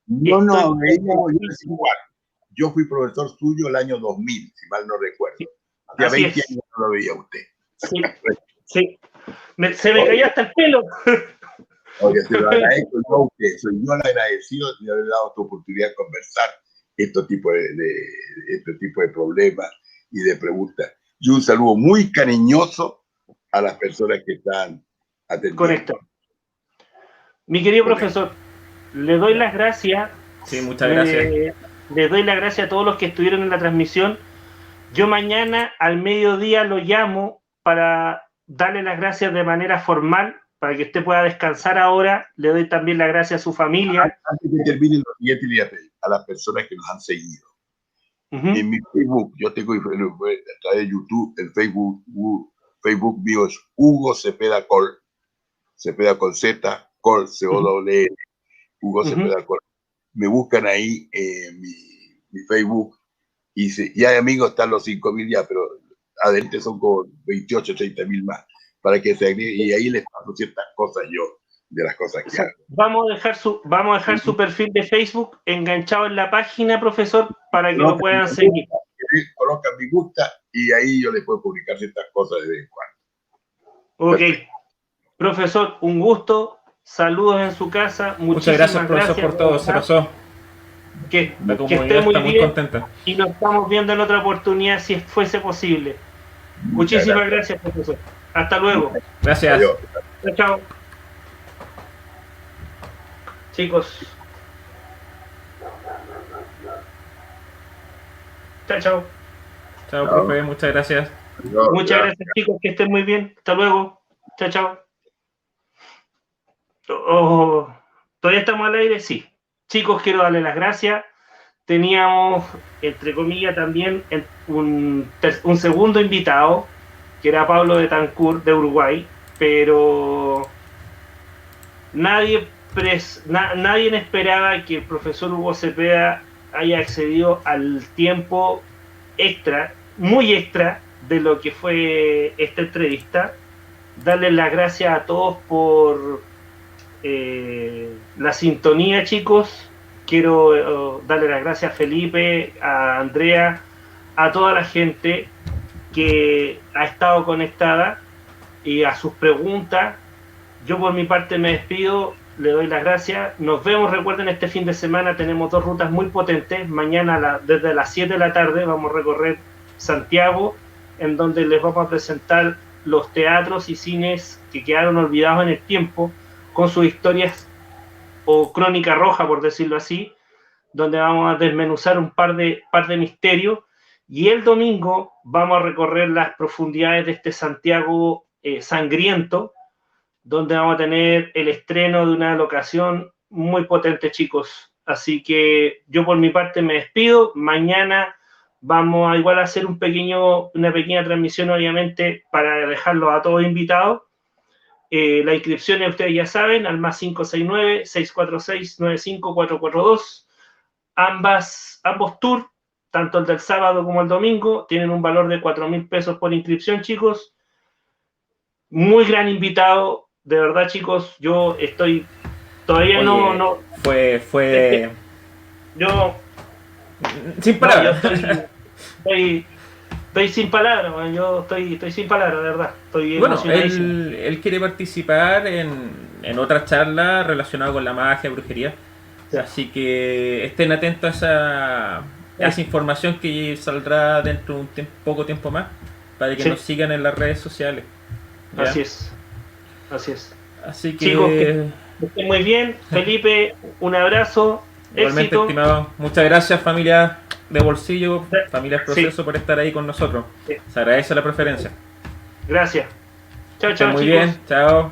Yo fui profesor suyo el año 2000, si mal no recuerdo. Hacía 20 años no lo veía usted. Sí. Se me cayó hasta el pelo. Oye, se lo agradezco yo a usted. Soy yo el agradecido de haber dado esta oportunidad de conversar este tipo de problemas y de preguntas. Y un saludo muy cariñoso a las personas que están atendiendo. Correcto. Mi querido profesor, le doy las gracias. Sí, muchas gracias. Le doy las gracias a todos los que estuvieron en la transmisión. Yo mañana al mediodía lo llamo para darle las gracias de manera formal, para que usted pueda descansar ahora. Le doy también las gracias a su familia. Antes que termine lo siguiente, le voy a pedir a las personas que nos han seguido. En mi Facebook, yo tengo a través de YouTube, el Facebook mío es Hugo Cepeda Col, Cepeda con Z, Col, C-O-L-L, Hugo Cepeda Col. Me buscan ahí en mi Facebook y ya amigos están los 5.000 ya, pero adelante son como 28, 30.000 más, para que se agreguen, y ahí les paso ciertas cosas yo, de las cosas que hago. Vamos a dejar su perfil de Facebook enganchado en la página, profesor, para que lo puedan seguir. Colocan mi gusta y ahí yo les puedo publicar ciertas cosas de vez en cuando. Ok. Perfecto. Profesor, un gusto. Saludos en su casa. Muchas gracias, profesor, por todo. Se pasó. Que esté muy bien. Contenta. Y nos estamos viendo en otra oportunidad si fuese posible. Muchísimas gracias, profesor. Hasta luego. Gracias. Adiós. Chao. Chicos. Chao. Chao, profe. Muchas gracias. Muchas gracias, chicos. Que estén muy bien. Hasta luego. Chao. ¿Todavía estamos al aire? Sí. Chicos, quiero darles las gracias. Teníamos, entre comillas, también un segundo invitado, que era Pablo Betancourt, de Uruguay, pero nadie esperaba que el profesor Hugo Cepeda haya accedido al tiempo extra, muy extra, de lo que fue esta entrevista. Darles las gracias a todos por la sintonía, chicos. Quiero darle las gracias a Felipe, a Andrea, a toda la gente que ha estado conectada y a sus preguntas. Yo por mi parte me despido, le doy las gracias. Nos vemos, recuerden, este fin de semana tenemos 2 rutas muy potentes. Mañana desde las 7 de la tarde vamos a recorrer Santiago, en donde les vamos a presentar los teatros y cines que quedaron olvidados en el tiempo, con sus historias o crónica roja, por decirlo así, donde vamos a desmenuzar un par de misterios, y el domingo vamos a recorrer las profundidades de este Santiago sangriento, donde vamos a tener el estreno de una locación muy potente, chicos. Así que yo por mi parte me despido. Mañana vamos a igual a hacer una pequeña transmisión, obviamente, para dejarlos a todos invitados. La inscripción, ustedes ya saben, al más 569-646-95442. Ambos tours, tanto el del sábado como el domingo, tienen un valor de 4.000 pesos por inscripción, chicos. Muy gran invitado, de verdad, chicos. Yo estoy todavía. Oye, no. Fue. Yo. Sin palabras. Estoy sin palabras, yo estoy sin palabras, de verdad. Bueno, él quiere participar en otra charla relacionada con la magia, brujería. Sí. Así que estén atentos a esa información que saldrá dentro de un poco tiempo más, para que nos sigan en las redes sociales. ¿Ya? Así es. Así que, chicos, que estén muy bien. Felipe, un abrazo. Igualmente, éxito. estimado. Muchas gracias, familia de Bolsillo, familia Proceso, por estar ahí con nosotros. Sí. Se agradece la preferencia. Gracias. Chao, muy chicos. bien, chao.